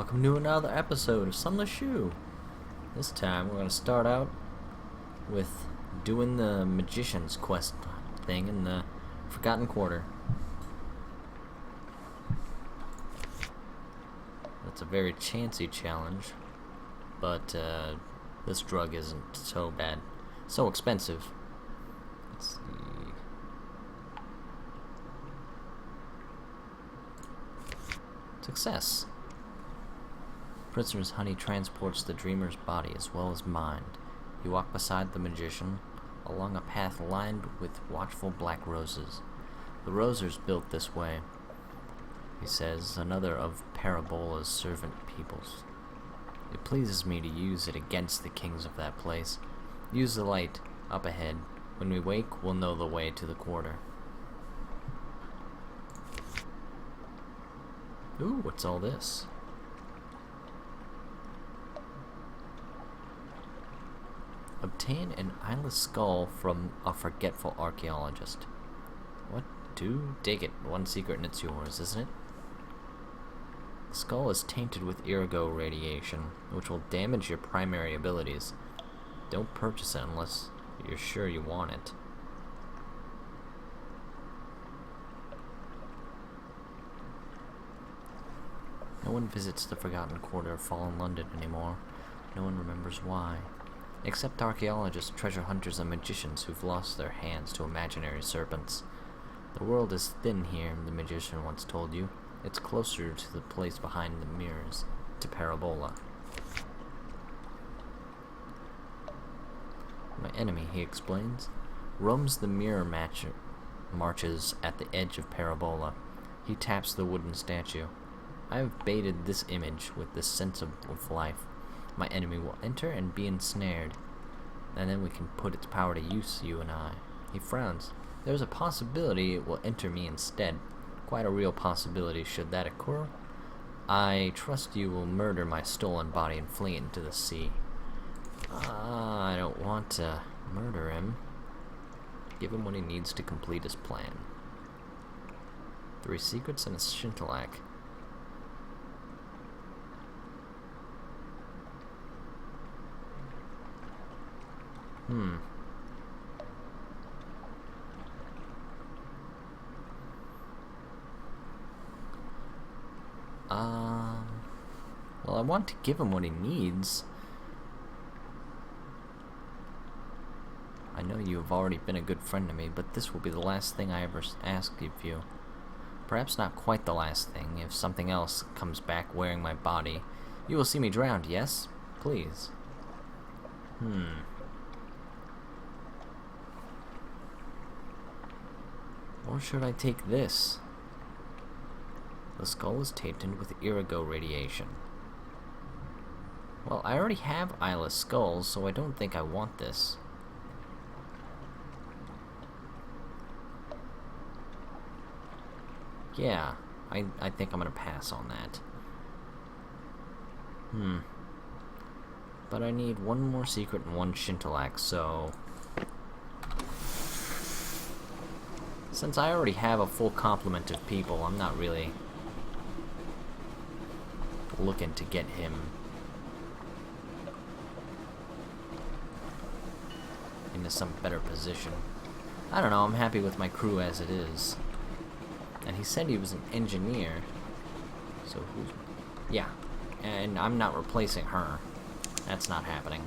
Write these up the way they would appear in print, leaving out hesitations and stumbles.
Welcome to another episode of Sunless Shu. This time we're going to start out with doing the Magician's Quest thing in the Forgotten Quarter. That's a very chancy challenge, but this drug isn't so bad. So expensive. Let's see. Success. Prisoner's honey transports the dreamer's body as well as mind. You walk beside the magician, along a path lined with watchful black roses. The roses built this way, he says, another of Parabola's servant peoples. It pleases me to use it against the kings of that place. Use the light, up ahead. When we wake, we'll know the way to the quarter. Ooh, what's all this? Obtain an eyeless skull from a forgetful archaeologist. What? Do? Dig it. One secret and it's yours, isn't it? The skull is tainted with Irigo radiation, which will damage your primary abilities. Don't purchase it unless you're sure you want it. No one visits the Forgotten Quarter of fallen London anymore. No one remembers why. Except archaeologists, treasure hunters, and magicians who've lost their hands to imaginary serpents. The world is thin here, the magician once told you. It's closer to the place behind the mirrors, to Parabola. My enemy, he explains, roams the mirror marches at the edge of Parabola. He taps the wooden statue. I have baited this image with the sense of life. My enemy will enter and be ensnared, and then we can put its power to use, you and I. He frowns. There's a possibility it will enter me instead. Quite a real possibility should that occur. I trust you will murder my stolen body and flee into the sea. I don't want to murder him. Give him what he needs to complete his plan. 3 secrets and a scintillac. Well, I want to give him what he needs. I know you have already been a good friend to me, but this will be the last thing I ever ask of you. Perhaps not quite the last thing. If something else comes back wearing my body, you will see me drowned, yes? Please. Or should I take this? The skull is tainted with Irigo radiation. Well, I already have eyeless skulls, so I don't think I want this. Yeah, I think I'm gonna pass on that. But I need one more secret and 1 scintillac, so... Since I already have a full complement of people, I'm not really looking to get him into some better position. I don't know, I'm happy with my crew as it is. And he said he was an engineer, so who's... Yeah, and I'm not replacing her. That's not happening.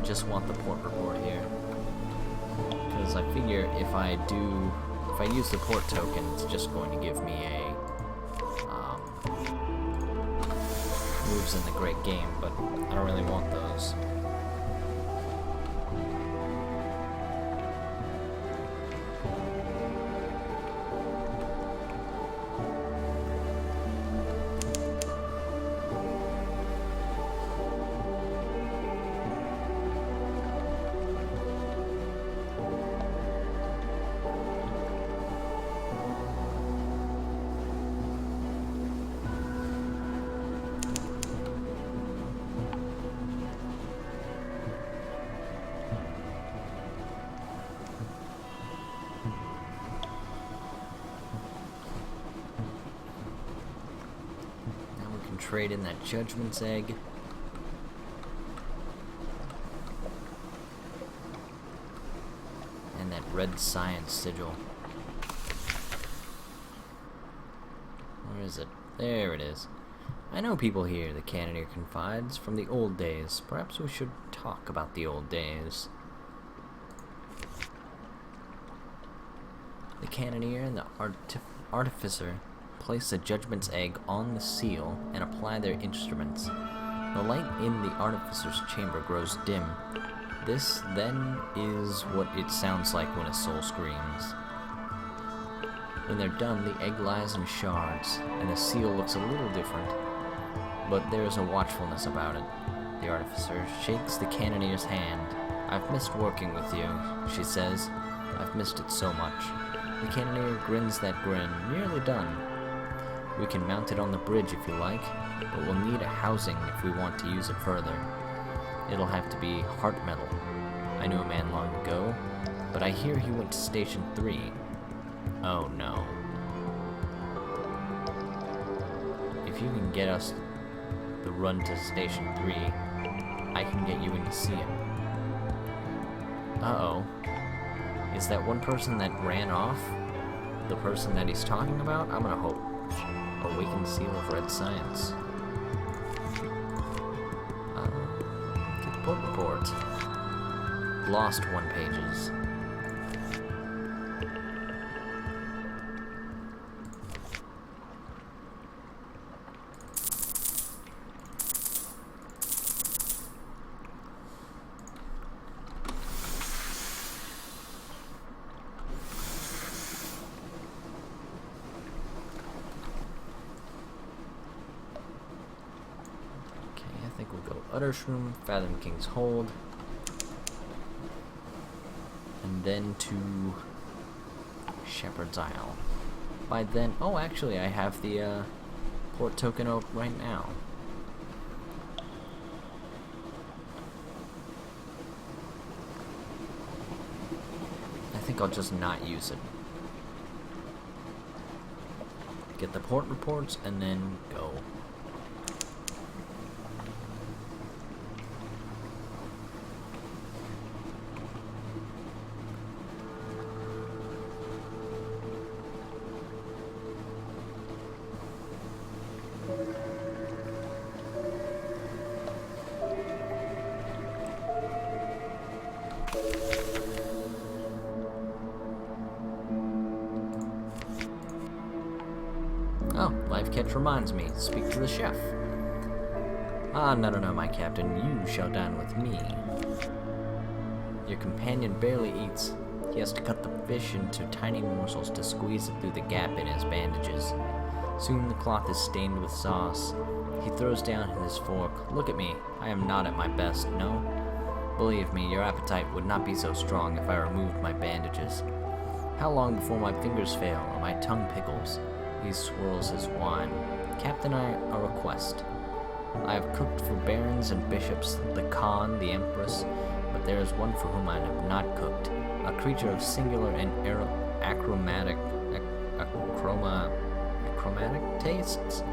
just want the port report here. Because I figure if I use the port token, it's just going to give me a moves in the Great Game, but I don't really want those. Trade in that Judgment's Egg. And that Red Science Sigil. Where is it? There it is. I know people here, the Cannoneer confides, from the old days. Perhaps we should talk about the old days. The Cannoneer and the Artificer place the Judgment's Egg on the seal and apply their instruments. The light in the Artificer's chamber grows dim. This, then, is what it sounds like when a soul screams. When they're done, the egg lies in shards, and the seal looks a little different, but there is a watchfulness about it. The Artificer shakes the Cannoneer's hand. "I've missed working with you," she says. "I've missed it so much." The Cannoneer grins that grin. "Nearly done. We can mount it on the bridge if you like, but we'll need a housing if we want to use it further. It'll have to be heart metal. I knew a man long ago, but I hear he went to Station 3. Oh no. If you can get us the run to Station 3, I can get you in to see him." Uh-oh. Is that one person that ran off the person that he's talking about? I'm gonna hope. Awakened Seal of Red Science. Get the port report. Lost 1 pages. Uttershroom, Fathom King's Hold, and then to Shepherd's Isle. By then, oh, actually, I have the port token up right now. I think I'll just not use it. Get the port reports and then go. Oh, life catch reminds me. Speak to the chef. Ah, no, my captain. You shall dine with me. Your companion barely eats. He has to cut the fish into tiny morsels to squeeze it through the gap in his bandages. Soon the cloth is stained with sauce. He throws down his fork. Look at me. I am not at my best, no? Believe me, your appetite would not be so strong if I removed my bandages. How long before my fingers fail or my tongue pickles? He swirls his wine. Captain, a request. I have cooked for barons and bishops, the Khan, the Empress, but there is one for whom I have not cooked. A creature of singular and achromatic tastes.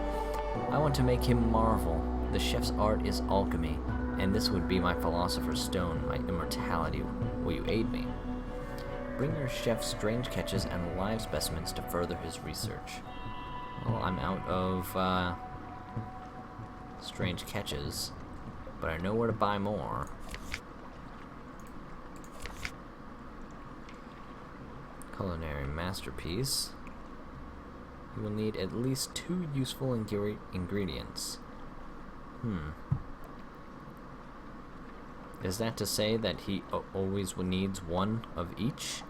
I want to make him marvel. The chef's art is alchemy, and this would be my philosopher's stone, my immortality. Will you aid me? Bring your chef strange catches and live specimens to further his research. Well, I'm out of strange catches, but I know where to buy more. Culinary masterpiece. You will need at least 2 useful ingredients. Is that to say that he always needs 1 of each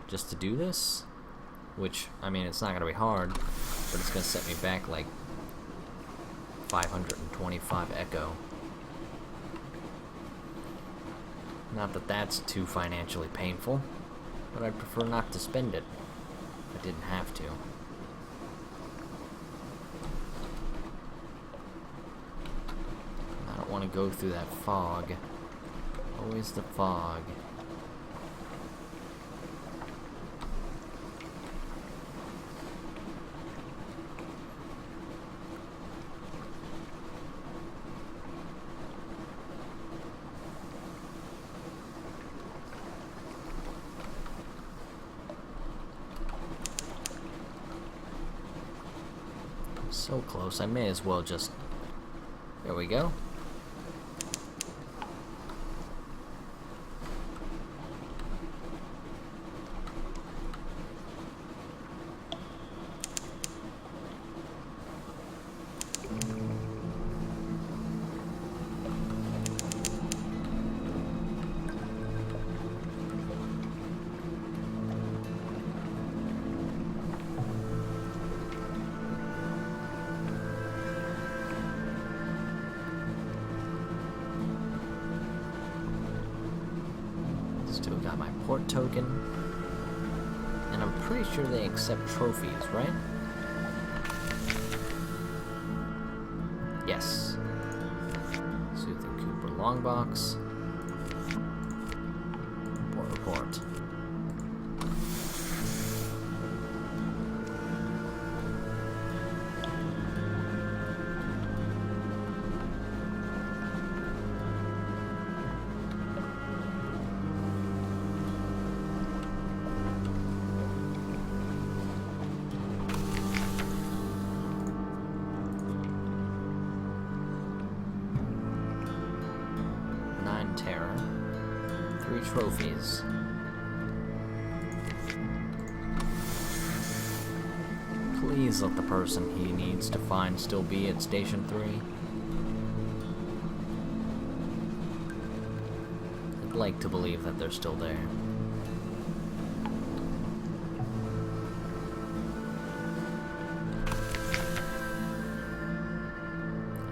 just to do this? Which, I mean, it's not going to be hard, but it's going to set me back like 525 echo. Not that that's too financially painful, but I'd prefer not to spend it if I didn't have to. I don't want to go through that fog. Always the fog. So close, I may as well just... There we go. Still got my port token. And I'm pretty sure they accept trophies, right? Yes. Soothing Cooper Longbox. Port report. Terror. 3 trophies. Please let the person he needs to find still be at Station 3. I'd like to believe that they're still there.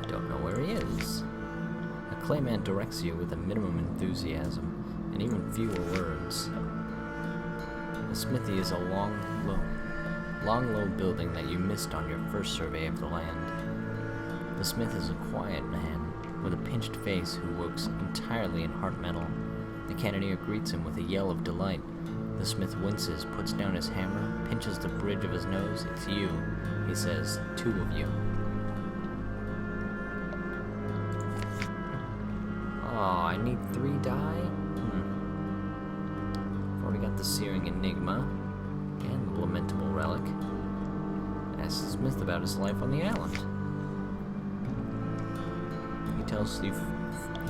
I don't know where he is. Clayman directs you with a minimum enthusiasm, and even fewer words. The smithy is a long, low building that you missed on your first survey of the land. The smith is a quiet man, with a pinched face who works entirely in heart metal. The cannoneer greets him with a yell of delight. The smith winces, puts down his hammer, pinches the bridge of his nose. "It's you," he says, "2 of you." Oh, I need 3 die? I've already got the Searing Enigma and the Lamentable Relic. Ask Smith about his life on the island. He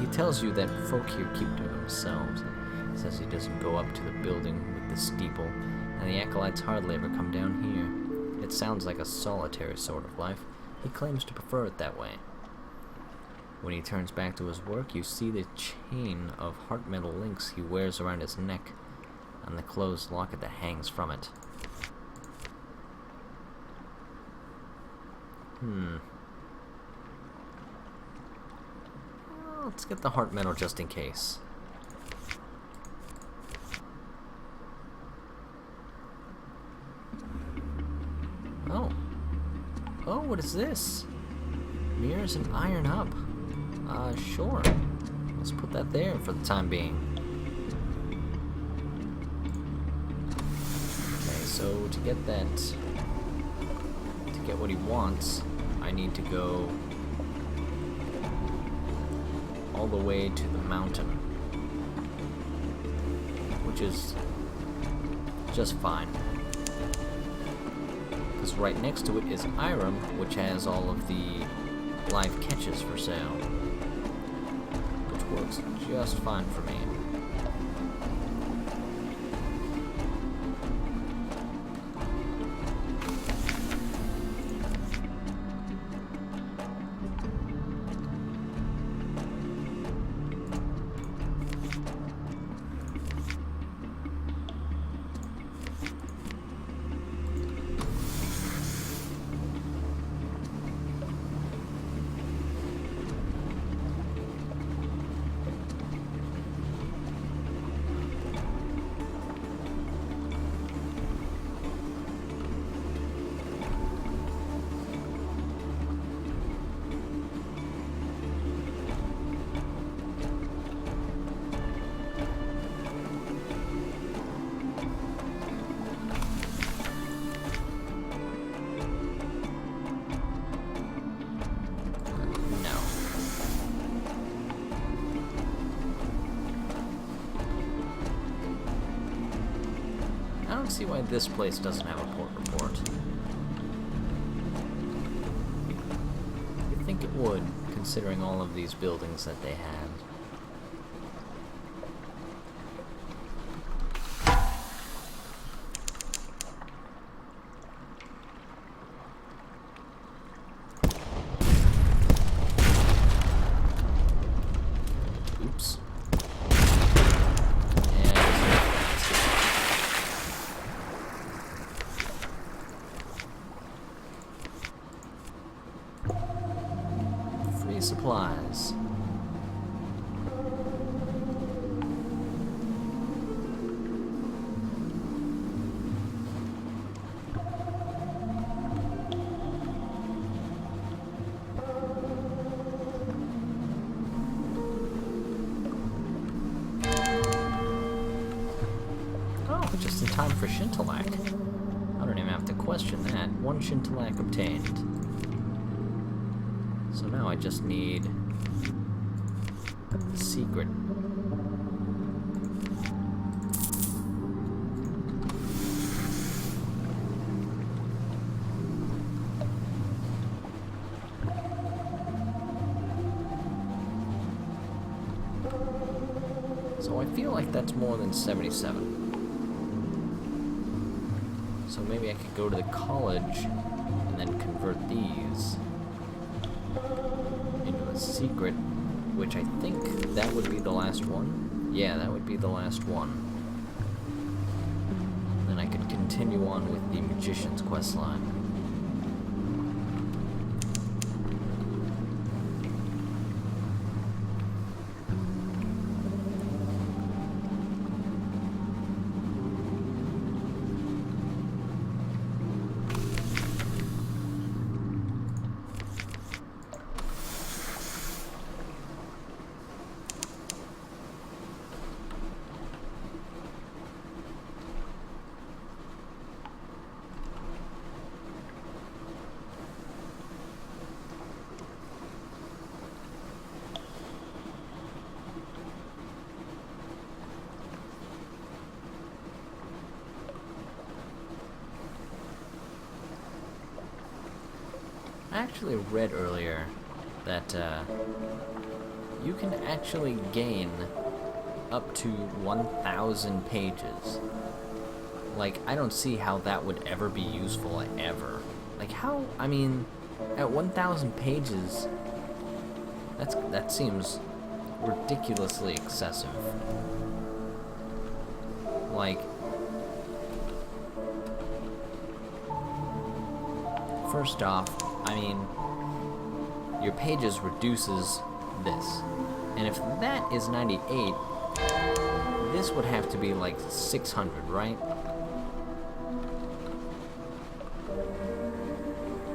tells you that folk here keep to themselves. He says he doesn't go up to the building with the steeple, and the acolytes hardly ever come down here. It sounds like a solitary sort of life. He claims to prefer it that way. When he turns back to his work, you see the chain of heart metal links he wears around his neck and the closed locket that hangs from it. Well, let's get the heart metal just in case. Oh, what is this? Mirrors and iron up. Sure. Let's put that there for the time being. Okay, so to get what he wants, I need to go all the way to the mountain, which is just fine. Because right next to it is Irem, which has all of the live catches for sale, which works just fine for me. I don't see why this place doesn't have a port report. You'd think it would, considering all of these buildings that they had. Oops. Free supplies. Oh, just in time for Shintalak. I don't even have to question that. 1 Shintalak obtained. So now I just need the secret. So I feel like that's more than 77. So maybe I could go to the college and then convert these into a secret, which I think that would be the last one. Yeah, that would be the last one. Then I could continue on with the Magician's questline. I actually read earlier that you can actually gain up to 1,000 pages. Like, I don't see how that would ever be useful, ever. Like, how, I mean, at 1,000 pages, that seems ridiculously excessive. Like, first off, I mean, your pages reduces this. And if that is 98, this would have to be like 600, right?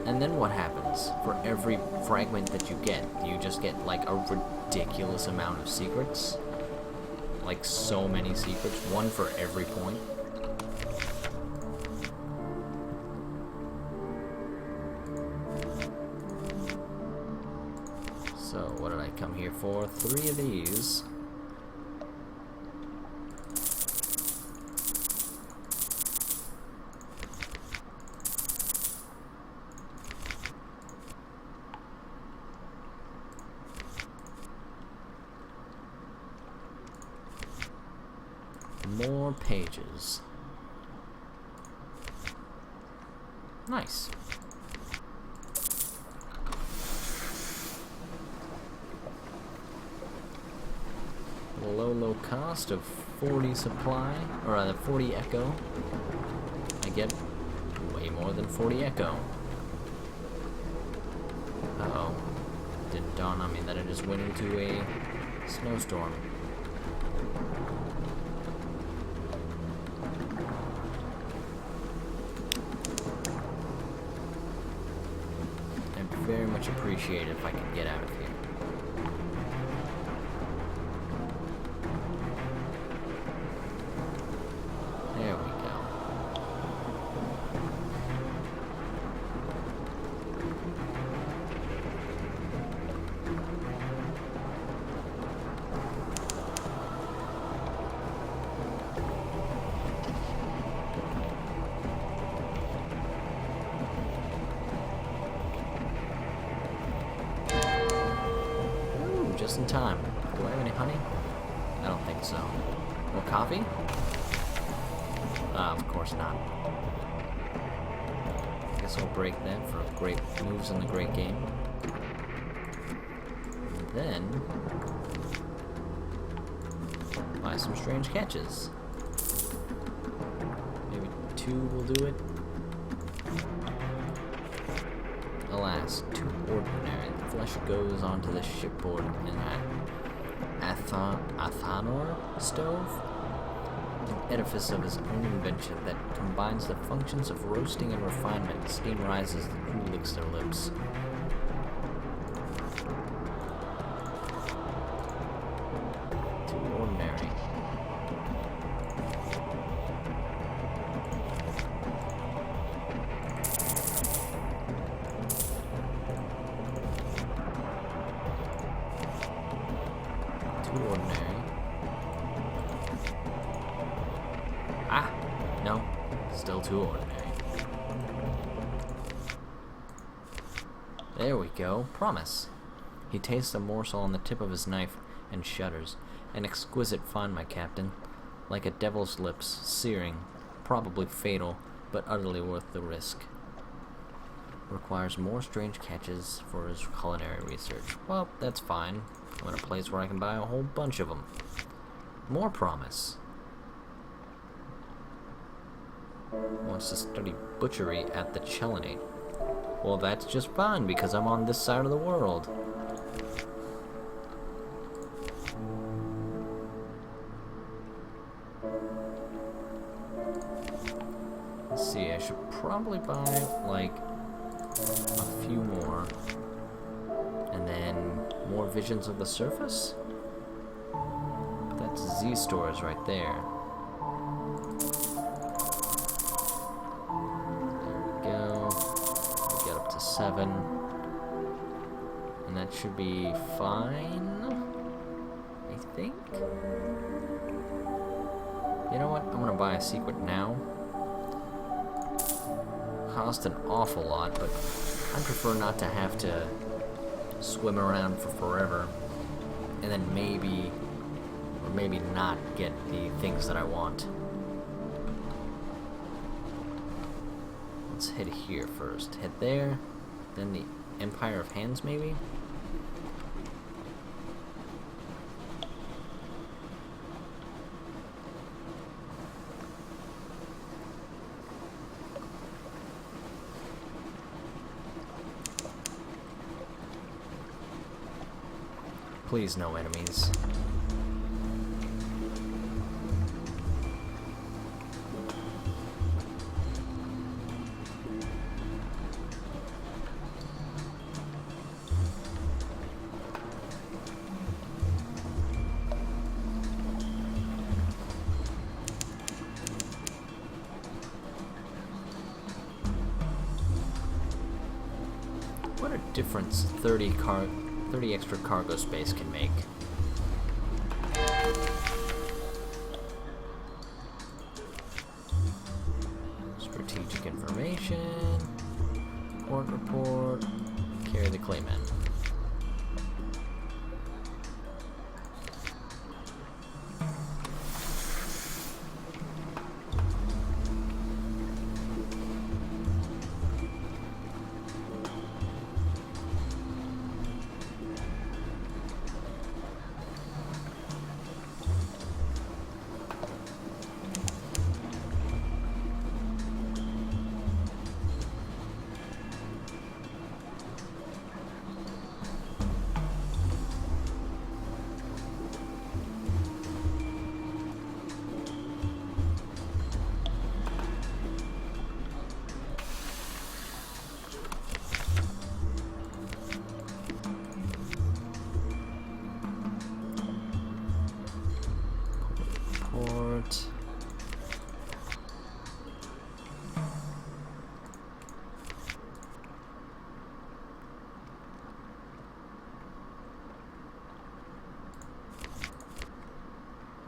And then what happens? For every fragment that you get, do you just get like a ridiculous amount of secrets? Like so many secrets, one for every point? So, what did I come here for? 3 of these. More pages. Nice. Low cost of 40 supply, or rather 40 echo. I get way more than 40 echo. Uh-oh. Didn't dawn on me that I just went into a snowstorm. I'd very much appreciate it if I could get out of here. There we go. just in time. Do I have any honey? I don't think so. More coffee? Of course not. I guess I'll break that for great moves in the great game. And then buy some strange catches. Maybe 2 will do it. Alas, too ordinary. The flesh goes onto the shipboard in an Athanor stove, an edifice of his own invention that combines the functions of roasting and refinement. Steam rises, the crew licks their lips. Too ordinary. Ordinary. Ah, no, still too ordinary. There we go, promise. He tastes a morsel on the tip of his knife and shudders. An exquisite find, my captain. Like a devil's lips, searing, probably fatal, but utterly worth the risk. Requires more strange catches for his culinary research. Well, that's fine. I'm in a place where I can buy a whole bunch of them. More promise. Wants to study butchery at the Cannoneer. Well, that's just fine because I'm on this side of the world. Let's see, I should probably buy, like, a few more. And then more visions of the surface? That's Z stores right there. There we go. We get up to 7. And that should be fine, I think. You know what? I'm gonna buy a secret now. Cost an awful lot, but I prefer not to have to swim around for forever and then maybe or maybe not get the things that I want. Let's head here first. Head there, then the Empire of Hands maybe? Please, no enemies. What a difference 30 extra cargo space can make. Strategic information, port report, carry the clayman.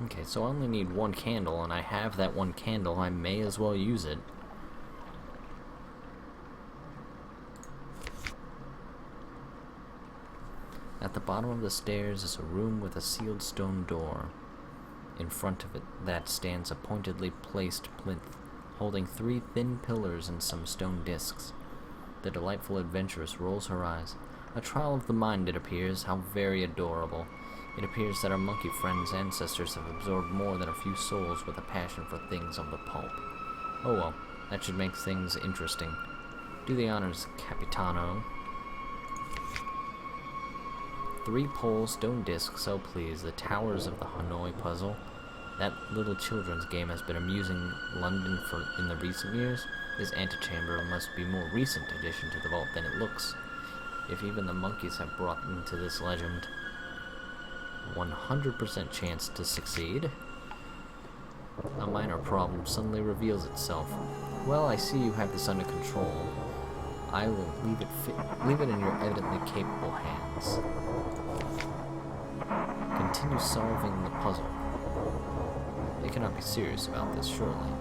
Okay, so I only need one candle, and I have that one candle. I may as well use it. At the bottom of the stairs is a room with a sealed stone door. In front of it, that stands a pointedly placed plinth, holding 3 thin pillars and some stone discs. The delightful adventuress rolls her eyes. A trial of the mind, it appears. How very adorable. It appears that our monkey friend's ancestors have absorbed more than a few souls with a passion for things of the pulp. Oh well, that should make things interesting. Do the honors, Capitano. 3 pole stone discs, oh please, the towers of the Hanoi puzzle. That little children's game has been amusing London in the recent years. This antechamber must be a more recent addition to the vault than it looks, if even the monkeys have brought into this legend. 100% chance to succeed. A minor problem suddenly reveals itself. Well, I see you have this under control. I will leave it in your evidently capable hands. Continue solving the puzzle. They cannot be serious about this, surely.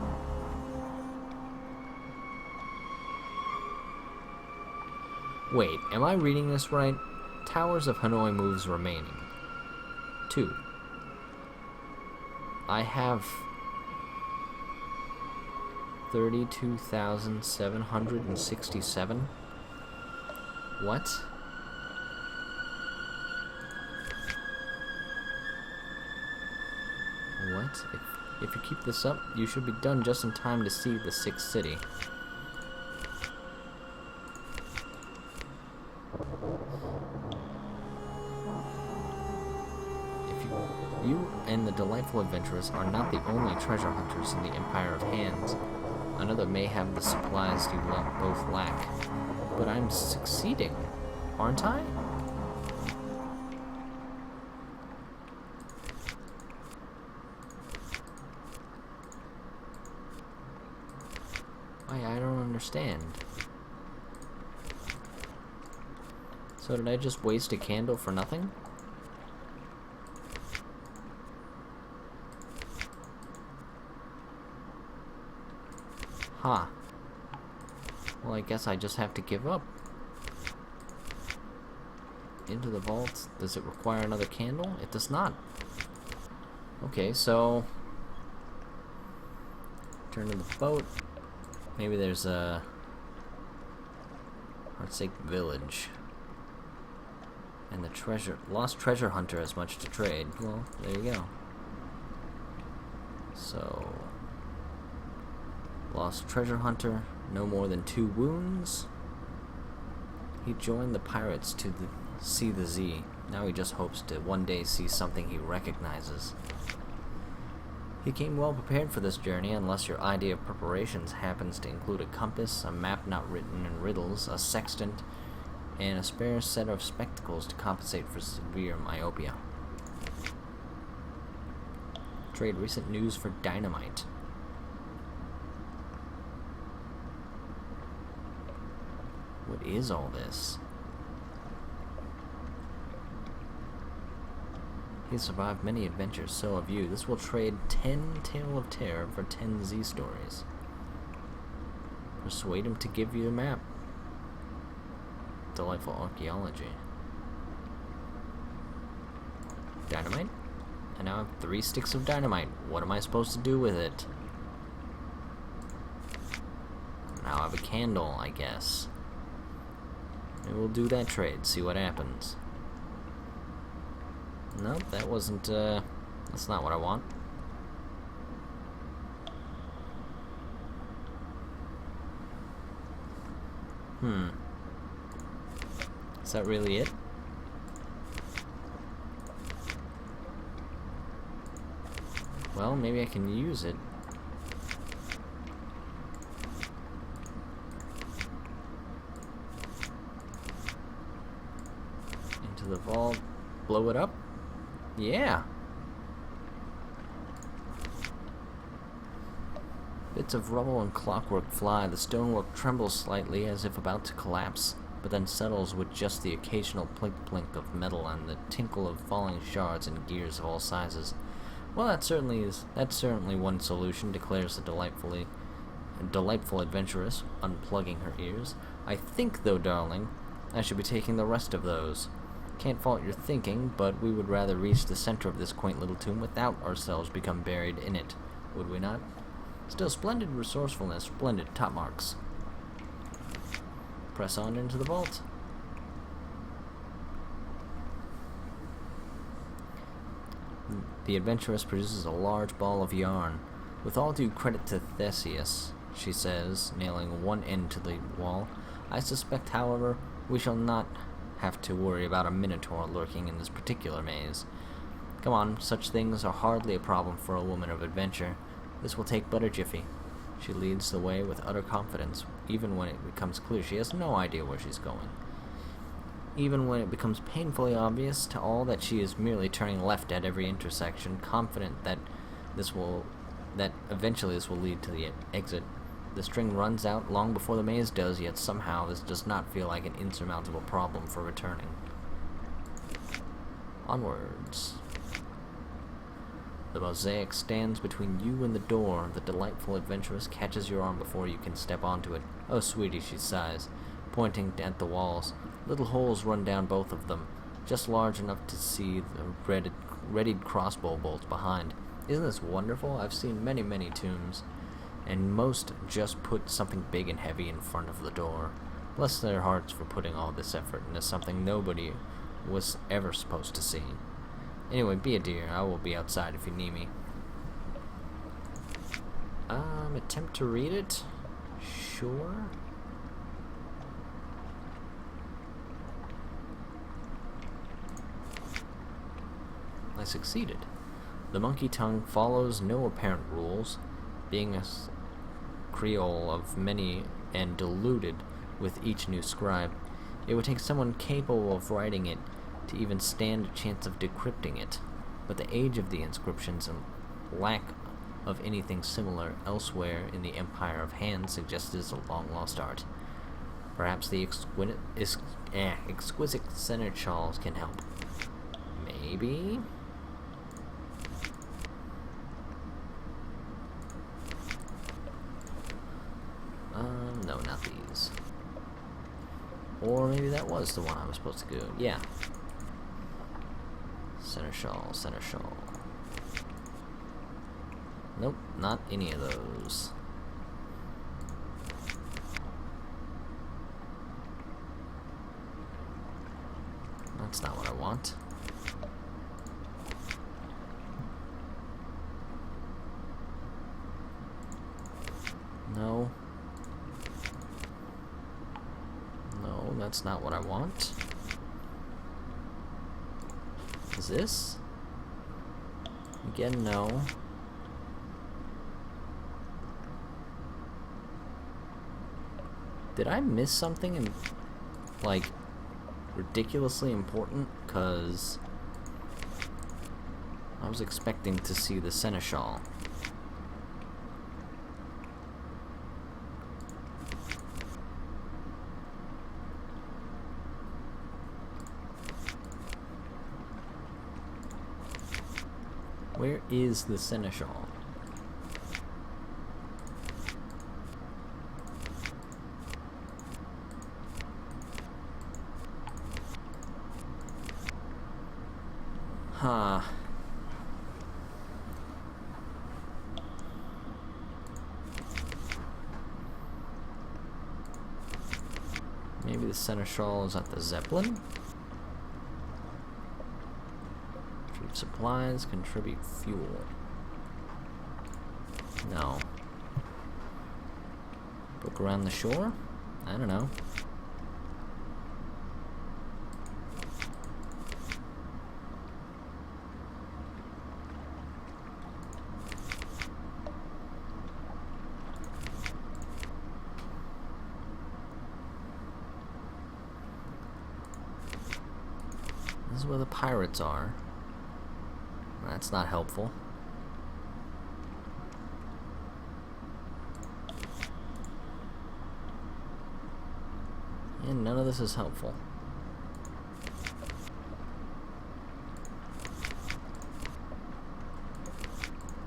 Wait, am I reading this right? Towers of Hanoi moves remaining. 2. I have 32,767. What? What? If you keep this up, you should be done just in time to see the 6th city. You and the delightful adventurers are not the only treasure hunters in the Empire of Hands. Another may have the supplies you both lack. But I'm succeeding, aren't I? I don't understand. So did I just waste a candle for nothing? Huh. Well, I guess I just have to give up. Into the vault. Does it require another candle? It does not. Okay, so... Turn to the boat. Maybe there's a... Heartsake Village. And the lost treasure hunter has much to trade. Well, there you go. So... Lost treasure hunter, no more than 2 wounds. He joined the pirates to see the Z. Now he just hopes to one day see something he recognizes. He came well prepared for this journey, unless your idea of preparations happens to include a compass, a map not written in riddles, a sextant, and a spare set of spectacles to compensate for severe myopia. Trade recent news for dynamite. What is all this? He survived many adventures, so have you. This will trade 10 Tale of Terror for 10 Z stories. Persuade him to give you a map. Delightful archaeology. Dynamite? I now have 3 sticks of dynamite. What am I supposed to do with it? Now I have a candle, I guess. Maybe we'll do that trade, see what happens. Nope, that wasn't, that's not what I want. Is that really it? Well, maybe I can use it. Into the vault, blow it up. Yeah. Bits of rubble and clockwork fly. The stonework trembles slightly as if about to collapse, but then settles with just the occasional plink-plink of metal and the tinkle of falling shards and gears of all sizes. Well, that's certainly one solution, declares the delightful adventuress, unplugging her ears. I think, though, darling, I should be taking the rest of those. Can't fault your thinking, but we would rather reach the center of this quaint little tomb without ourselves become buried in it, would we not? Still, splendid resourcefulness, splendid top marks. Press on into the vault. The adventuress produces a large ball of yarn. With all due credit to Theseus, she says, nailing one end to the wall, I suspect, however, we shall not have to worry about a minotaur lurking in this particular maze. Come on, such things are hardly a problem for a woman of adventure. This will take but a jiffy. She leads the way with utter confidence, even when it becomes clear she has no idea where she's going. Even when it becomes painfully obvious to all that she is merely turning left at every intersection, confident that eventually this will lead to the exit. The string runs out long before the maze does, yet somehow this does not feel like an insurmountable problem for returning. Onwards. The mosaic stands between you and the door. The delightful adventuress catches your arm before you can step onto it. Oh, sweetie, she sighs, pointing at the walls. Little holes run down both of them, just large enough to see the readied crossbow bolts behind. Isn't this wonderful? I've seen many, many tombs, and most just put something big and heavy in front of the door. Bless their hearts for putting all this effort into something nobody was ever supposed to see. Anyway, be a dear. I will be outside if you need me. Attempt to read it? Sure. I succeeded. The monkey tongue follows no apparent rules, being a creole of many and diluted with each new scribe. It would take someone capable of writing it to even stand a chance of decrypting it, but the age of the inscriptions and lack of anything similar elsewhere in the Empire of Hand suggests it is a long-lost art. Perhaps the exquisite seneschals can help. Maybe? No, not these. Or maybe that was the one I was supposed to go. Yeah. Seneschal. Nope, not any of those. That's not what I want. No. No, that's not what I want. Is this? Again, no. Did I miss something like ridiculously important? 'Cause I was expecting to see the seneschal. Where is the seneschal? Huh. Maybe the seneschal is at the Zeppelin? Retrieve supplies, contribute fuel. No. Book around the shore? I don't know. This is where the pirates are. That's not helpful. And none of this is helpful.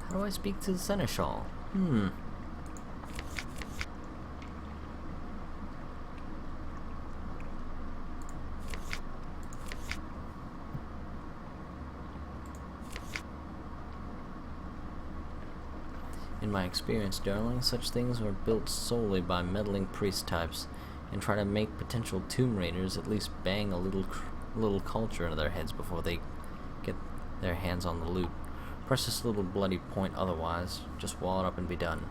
How do I speak to the seneschal? In my experience, darling, such things were built solely by meddling priest types, and try to make potential tomb raiders at least bang a little culture into their heads before they get their hands on the loot. Precious little bloody point otherwise. Just wall it up and be done.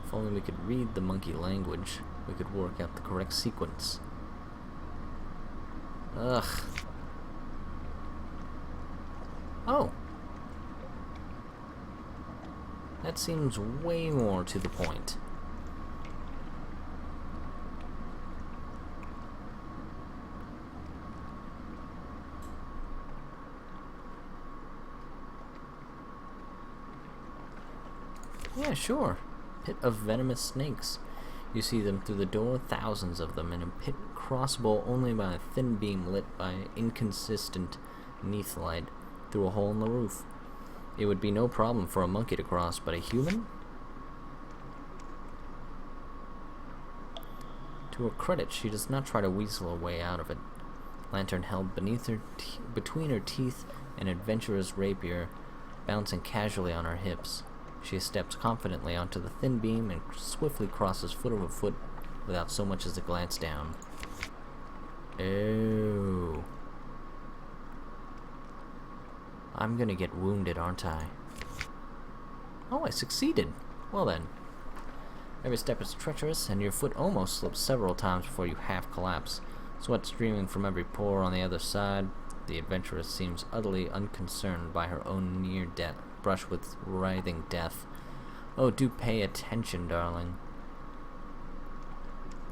If only we could read the monkey language, we could work out the correct sequence. Ugh. Oh. That seems way more to the point. Yeah, sure. Pit of venomous snakes. You see them through the door, thousands of them, in a pit crossable only by a thin beam lit by inconsistent neath light through a hole in the roof. It would be no problem for a monkey to cross, but a human? To her credit, she does not try to weasel her way out of it. Lantern held between her teeth, an adventurous rapier bouncing casually on her hips. She steps confidently onto the thin beam and swiftly crosses foot over foot without so much as a glance down. Oh. I'm gonna get wounded, aren't I? Oh, I succeeded. Well then. Every step is treacherous, and your foot almost slips several times before you half collapse. Sweat streaming from every pore on the other side, the adventuress seems utterly unconcerned by her own near brush with writhing death. Oh, do pay attention, darling.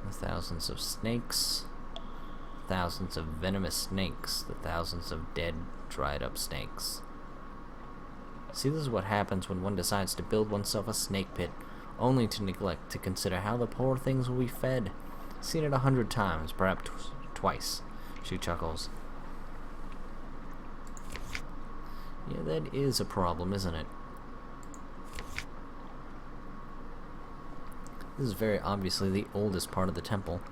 The thousands of snakes. Thousands of venomous snakes. The thousands of dead, dried up snakes. See, this is what happens when one decides to build oneself a snake pit, only to neglect to consider how the poor things will be fed. Seen it 100 times, perhaps twice. She chuckles. Yeah, that is a problem, isn't it? This is very obviously the oldest part of the temple,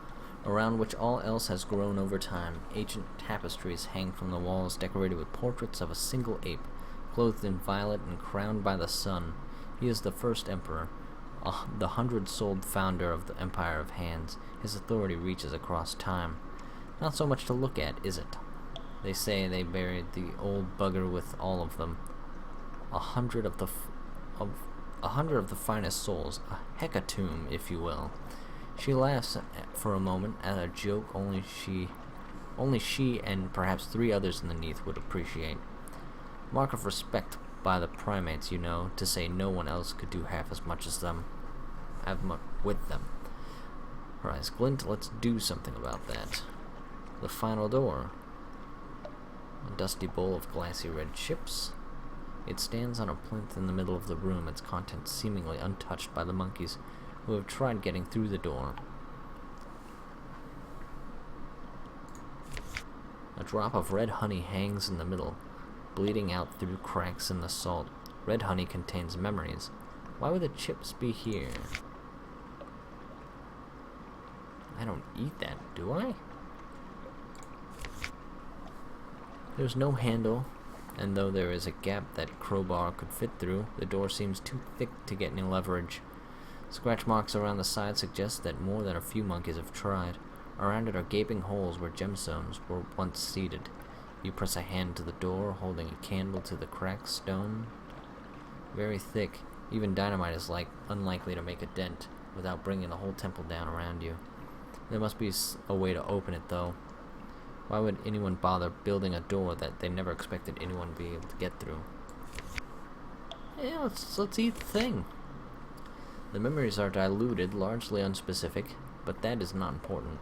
around which all else has grown over time. Ancient tapestries hang from the walls, decorated with portraits of a single ape, clothed in violet and crowned by the sun. He is the first emperor, the 100-souled founder of the Empire of Hands. His authority reaches across time. Not so much to look at, is it? They say they buried the old bugger with all of them. 100 of the finest souls, a hecatomb, if you will. She laughs for a moment at a joke only she and perhaps 3 others in the Neath would appreciate. Mark of respect by the primates, you know, to say no one else could do half as much as them. With them. Her eyes glint. Let's do something about that. The final door. A dusty bowl of glassy red chips. It stands on a plinth in the middle of the room, its contents seemingly untouched by the monkeys who have tried getting through the door. A drop of red honey hangs in the middle, bleeding out through cracks in the salt. Red honey contains memories. Why would the chips be here? I don't eat that, do I? There's no handle, and though there is a gap that crowbar could fit through, the door seems too thick to get any leverage. Scratch marks around the side suggest that more than a few monkeys have tried. Around it are gaping holes where gemstones were once seated. You press a hand to the door, holding a candle to the cracked stone. Very thick. Even dynamite is unlikely to make a dent without bringing the whole temple down around you. There must be a way to open it, though. Why would anyone bother building a door that they never expected anyone to be able to get through? Yeah, let's eat the thing. The memories are diluted, largely unspecific, but that is not important.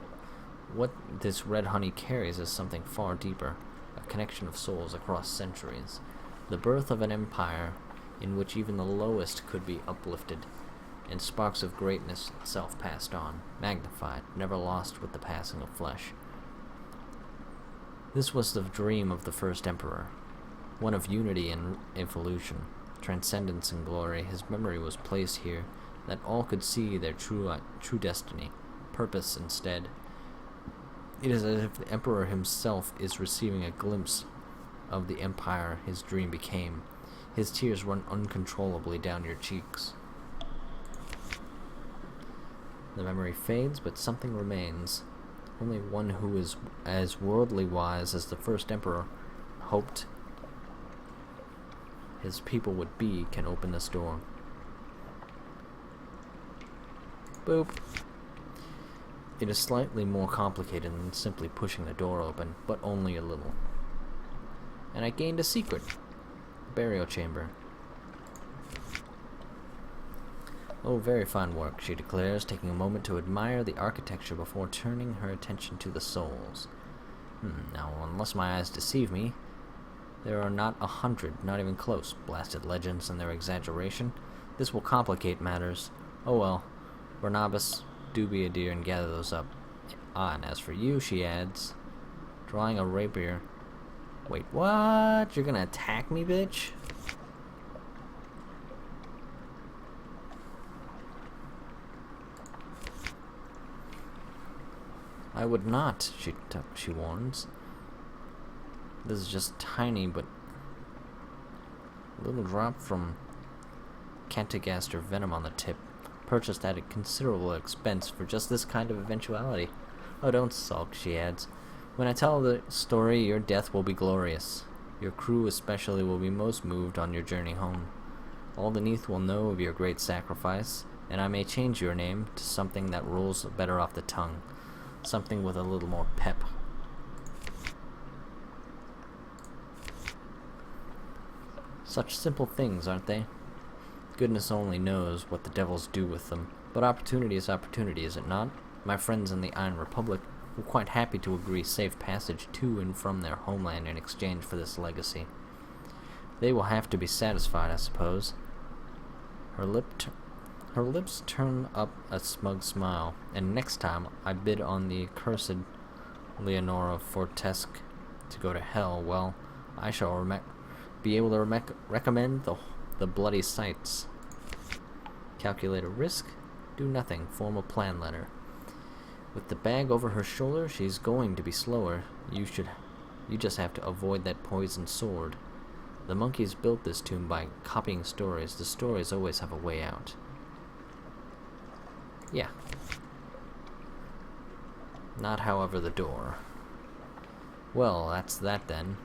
What this red honey carries is something far deeper, a connection of souls across centuries. The birth of an empire in which even the lowest could be uplifted, and sparks of greatness itself passed on, magnified, never lost with the passing of flesh. This was the dream of the first emperor, one of unity and evolution, transcendence and glory. His memory was placed here, that all could see their true destiny, purpose instead. It is as if the emperor himself is receiving a glimpse of the empire his dream became. His tears run uncontrollably down your cheeks. The memory fades, but something remains. Only one who is as worldly wise as the first emperor hoped his people would be can open this door. Boop. It is slightly more complicated than simply pushing the door open, but only a little. And I gained a secret. Burial chamber. Oh, very fine work, she declares, taking a moment to admire the architecture before turning her attention to the souls. Now, unless my eyes deceive me, there are not 100, not even close, blasted legends and their exaggeration. This will complicate matters. Oh well. Barnabas, do be a dear and gather those up. Ah, and as for you, she adds, drawing a rapier. Wait, what? You're gonna attack me, bitch? I would not, she warns. This is just tiny, but a little drop from Cantagaster venom on the tip, purchased at a considerable expense for just this kind of eventuality. Oh, don't sulk, she adds. When I tell the story, your death will be glorious. Your crew especially will be most moved on your journey home. All the Neath will know of your great sacrifice, and I may change your name to something that rolls better off the tongue. Something with a little more pep. Such simple things, aren't they? Goodness only knows what the devils do with them, but opportunity is opportunity, is it not? My friends in the Iron Republic were quite happy to agree safe passage to and from their homeland in exchange for this legacy. They will have to be satisfied, I suppose. Her lips turn up a smug smile, and next time I bid on the accursed Leonora Fortesque to go to hell, well, I shall be able to recommend the bloody sights. Calculate a risk, do nothing, form a plan letter. With the bag over her shoulder, she's going to be slower. You just have to avoid that poisoned sword. The monkeys built this tomb by copying stories. The stories always have a way out. Yeah. Not, however, the door. Well, that's that then.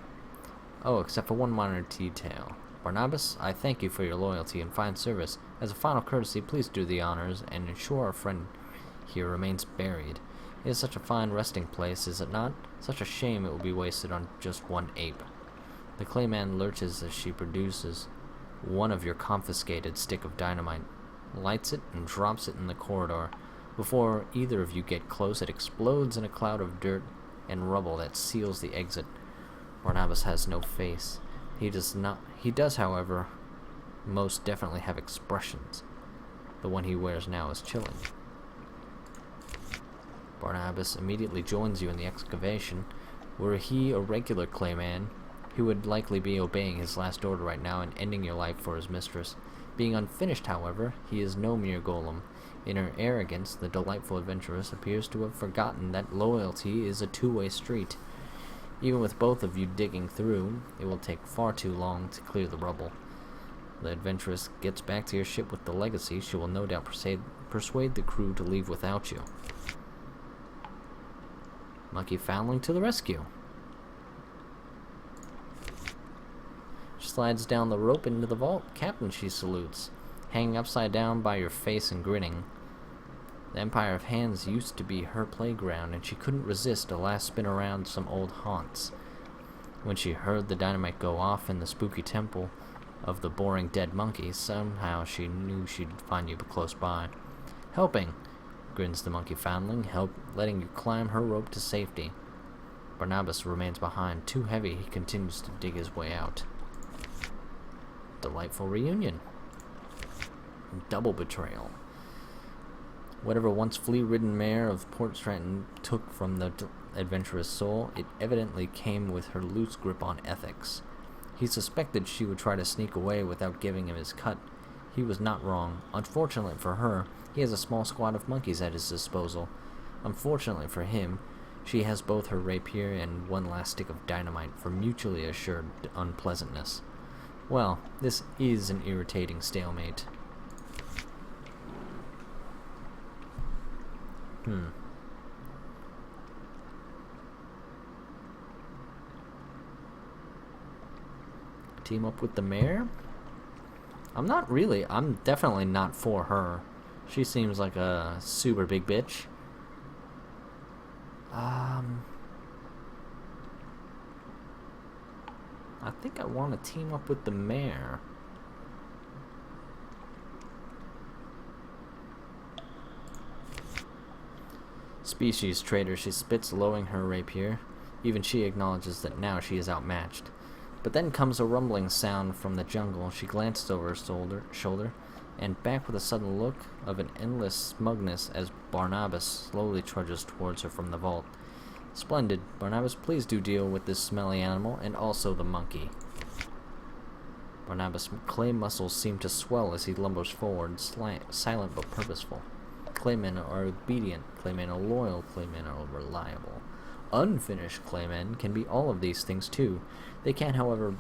Oh, except for one minor detail. Barnabas, I thank you for your loyalty and fine service. As a final courtesy, please do the honors and ensure our friend here remains buried. It is such a fine resting place, is it not? Such a shame it will be wasted on just one ape. The clayman lurches as she produces one of your confiscated stick of dynamite, lights it, and drops it in the corridor. Before either of you get close, it explodes in a cloud of dirt and rubble that seals the exit. Barnabas has no face. He does, however, most definitely have expressions. The one he wears now is chilling. Barnabas immediately joins you in the excavation. Were he a regular clayman, he would likely be obeying his last order right now and ending your life for his mistress. Being unfinished, however, he is no mere golem. In her arrogance, the delightful adventuress appears to have forgotten that loyalty is a two-way street. Even with both of you digging through, it will take far too long to clear the rubble. The adventuress gets back to your ship with the legacy. She will no doubt persuade the crew to leave without you. Monkey Foundling to the rescue. She slides down the rope into the vault. Captain, she salutes, hanging upside down by your face and grinning. The Empire of Hands used to be her playground, and she couldn't resist a last spin around some old haunts. When she heard the dynamite go off in the spooky temple of the boring dead monkey, somehow she knew she'd find you close by. Helping, grins the Monkey Foundling, letting you climb her rope to safety. Barnabas remains behind. Too heavy, he continues to dig his way out. Delightful reunion. Double betrayal. Whatever once flea-ridden mare of Port Stratton took from the adventurous soul, it evidently came with her loose grip on ethics. He suspected she would try to sneak away without giving him his cut. He was not wrong. Unfortunately for her, he has a small squad of monkeys at his disposal. Unfortunately for him, she has both her rapier and one last stick of dynamite for mutually assured unpleasantness. Well, this is an irritating stalemate. Team up with the mayor? I'm definitely not for her. She seems like a super big bitch. I think I want to team up with the mayor. Species traitor, she spits, lowering her rapier. Even she acknowledges that now she is outmatched. But then comes a rumbling sound from the jungle. She glances over her shoulder, and back with a sudden look of an endless smugness as Barnabas slowly trudges towards her from the vault. Splendid. Barnabas, please do deal with this smelly animal, and also the monkey. Barnabas' clay muscles seem to swell as he lumbers forward, silent but purposeful. Claymen are obedient, claymen are loyal, claymen are reliable. Unfinished claymen can be all of these things too. They can, however,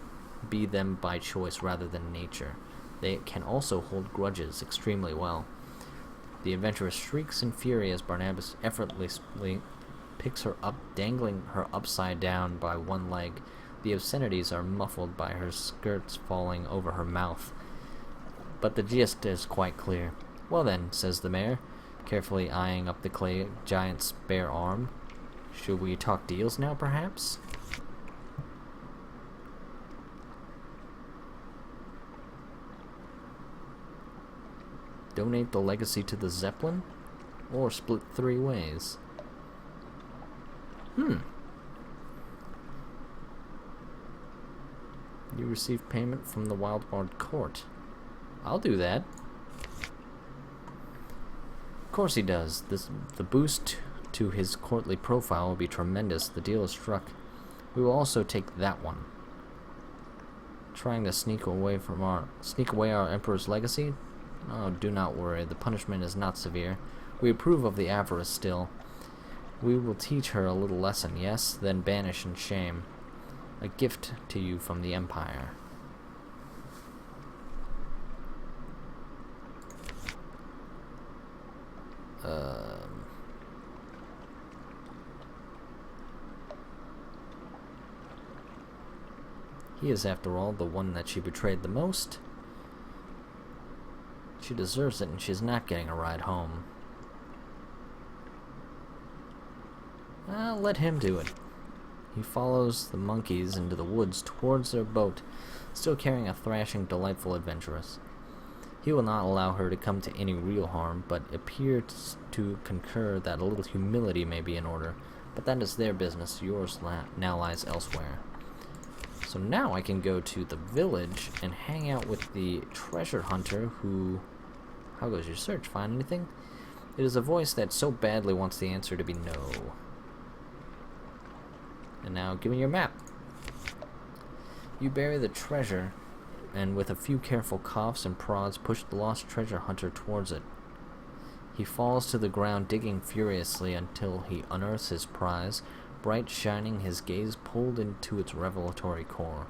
be them by choice rather than nature. They can also hold grudges extremely well. The adventuress shrieks in fury as Barnabas effortlessly picks her up, dangling her upside down by one leg. The obscenities are muffled by her skirts falling over her mouth. But the gist is quite clear. Well then, says the mayor, carefully eyeing up the clay giant's bare arm. Should we talk deals now, perhaps? Donate the legacy to the Zeppelin? Or split 3 ways? You receive payment from the Wildbard Court. I'll do that. Of course he does. The boost to his courtly profile will be tremendous. The deal is struck. We will also take that one. Trying to sneak away our Emperor's legacy? Oh, do not worry. The punishment is not severe. We approve of the avarice still. We will teach her a little lesson, yes, then banish in shame. A gift to you from the Empire. He is, after all, the one that she betrayed the most. She deserves it, and she's not getting a ride home. Let him do it. He follows the monkeys into the woods towards their boat, still carrying a thrashing, delightful adventuress. He will not allow her to come to any real harm, but appears to concur that a little humility may be in order. But that is their business. Yours now lies elsewhere. So now I can go to the village and hang out with the treasure hunter who... How goes your search? Find anything? It is a voice that so badly wants the answer to be no. And now give me your map. You bury the treasure, and with a few careful coughs and prods, push the lost treasure hunter towards it. He falls to the ground, digging furiously until he unearths his prize, bright shining, his gaze pulled into its revelatory core.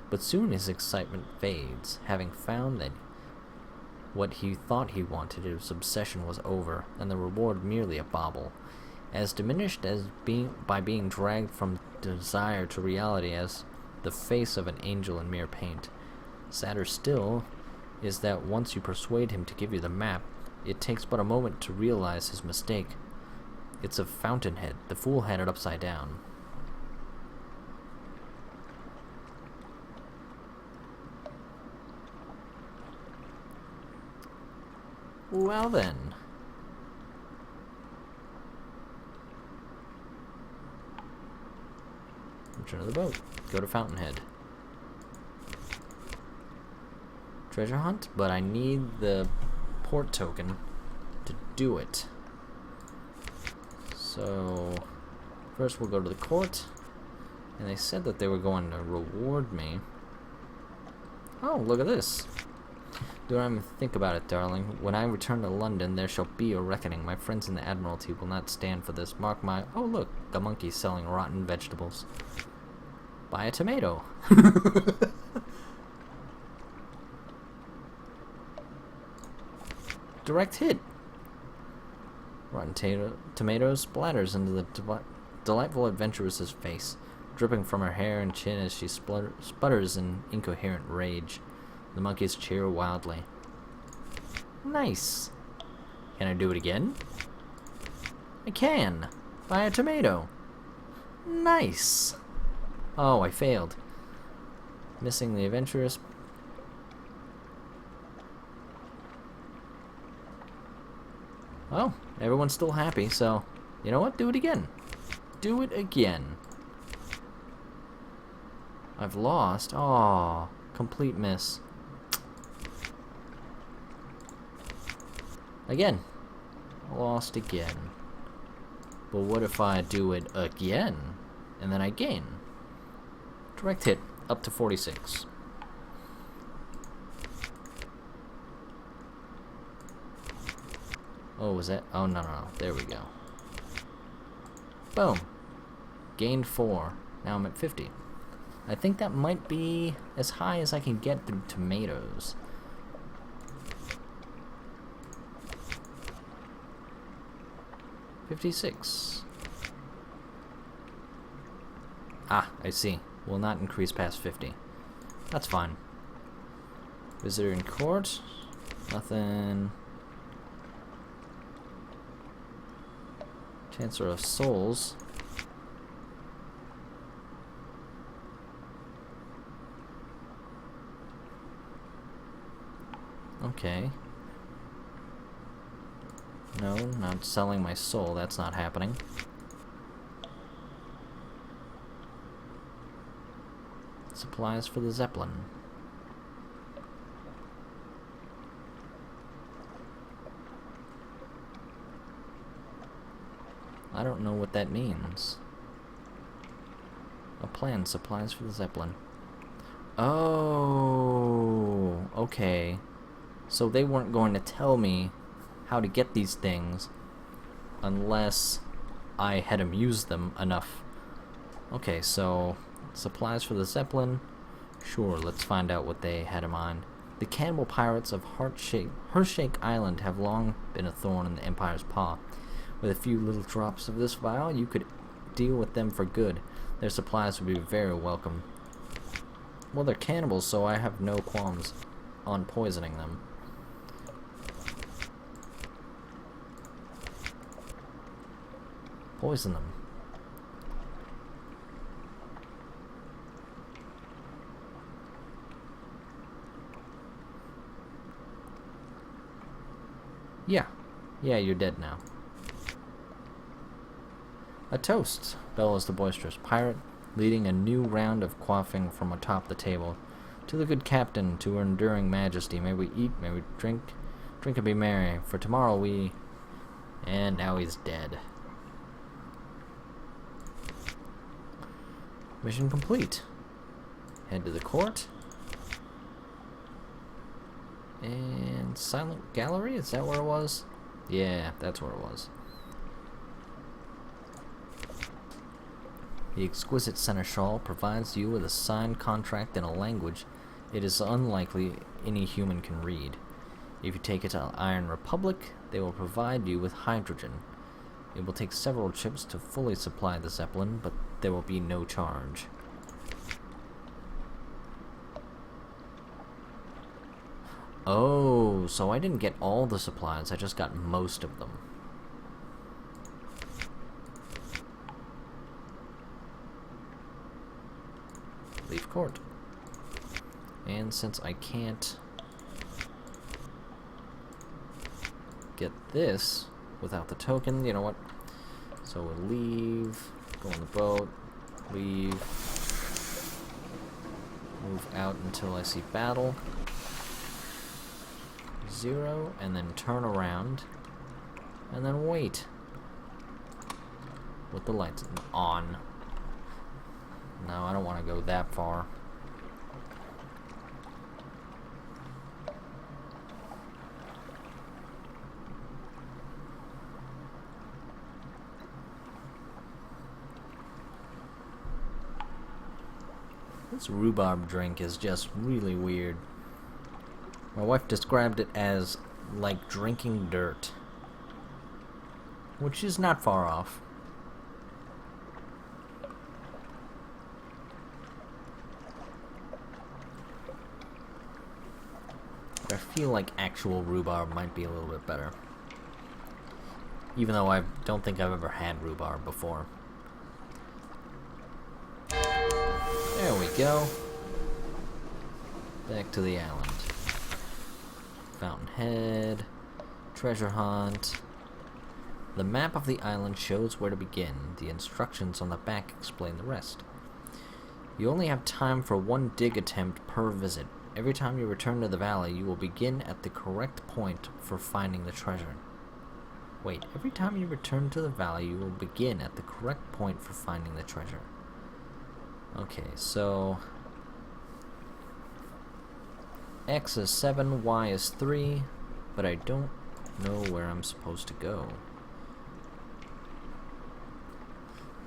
But soon his excitement fades, having found that what he thought he wanted, his obsession was over, and the reward merely a bauble. As diminished as by being dragged from desire to reality as the face of an angel in mere paint. Sadder still is that once you persuade him to give you the map, it takes but a moment to realize his mistake. It's a fountainhead. The fool had it upside down. Well then. Return to the boat. Go to Fountainhead. Treasure hunt, but I need the port token to do it. So, first we'll go to the court, and they said that they were going to reward me. Oh, look at this. Don't even think about it, darling. When I return to London, there shall be a reckoning. My friends in the Admiralty will not stand for this. Mark my... Oh, look, the monkey selling rotten vegetables. Buy a tomato. Direct hit. Rotten tomato splatters into the delightful adventuress's face, dripping from her hair and chin as she sputters in incoherent rage. The monkeys cheer wildly. Nice. Can I do it again? I can. Buy a tomato. Nice. Oh, I failed. Missing the adventurous. Well, everyone's still happy, so you know what? Do it again. Do it again. I've lost. Aw, complete miss. Again. Lost again. But what if I do it again? And then I gain. Direct hit. Up to 46. Oh, was that? Oh, no. There we go. Boom. Gained 4. Now I'm at 50. I think that might be as high as I can get through tomatoes. $56. Ah, I see. Will not increase past 50. That's fine. Visitor in court. Nothing. Chancellor of Souls. Okay. No, not selling my soul. That's not happening. Supplies for the Zeppelin. I don't know what that means. A plan. Supplies for the Zeppelin. Oh, okay. So they weren't going to tell me how to get these things unless I had them use them enough. Okay, so supplies for the Zeppelin. Sure, let's find out what they had in mind. The cannibal pirates of Hearthshake Island have long been a thorn in the Empire's paw. With a few little drops of this vial, you could deal with them for good. Their supplies would be very welcome. Well, they're cannibals, so I have no qualms on poisoning them. Poison them. Yeah, you're dead now. A toast, bellows the boisterous pirate, leading a new round of quaffing from atop the table. To the good captain, to her enduring majesty, may we eat, may we drink and be merry, for tomorrow we... And now he's dead. Mission complete. Head to the court. And Silent Gallery? Is that where it was? Yeah, that's where it was. The exquisite seneschal provides you with a signed contract in a language it is unlikely any human can read. If you take it to Iron Republic, they will provide you with hydrogen. It will take several trips to fully supply the Zeppelin, but there will be no charge. Oh, so I didn't get all the supplies, I just got most of them. Leave court. And since I can't get this without the token, you know what? So we'll leave, go on the boat, leave, move out until I see battle. 0, and then turn around, and then wait. With the lights on. No, I don't want to go that far. This rhubarb drink is just really weird. My wife described it as like drinking dirt. Which is not far off. But I feel like actual rhubarb might be a little bit better. Even though I don't think I've ever had rhubarb before. There we go. Back to the island. Fountainhead. Treasure hunt. The map of the island shows where to begin. The instructions on the back explain the rest. You only have time for one dig attempt per visit. Every time you return to the valley, you will begin at the correct point for finding the treasure. Wait, every time you return to the valley, you will begin at the correct point for finding the treasure. Okay, so X is 7, Y is 3, but I don't know where I'm supposed to go.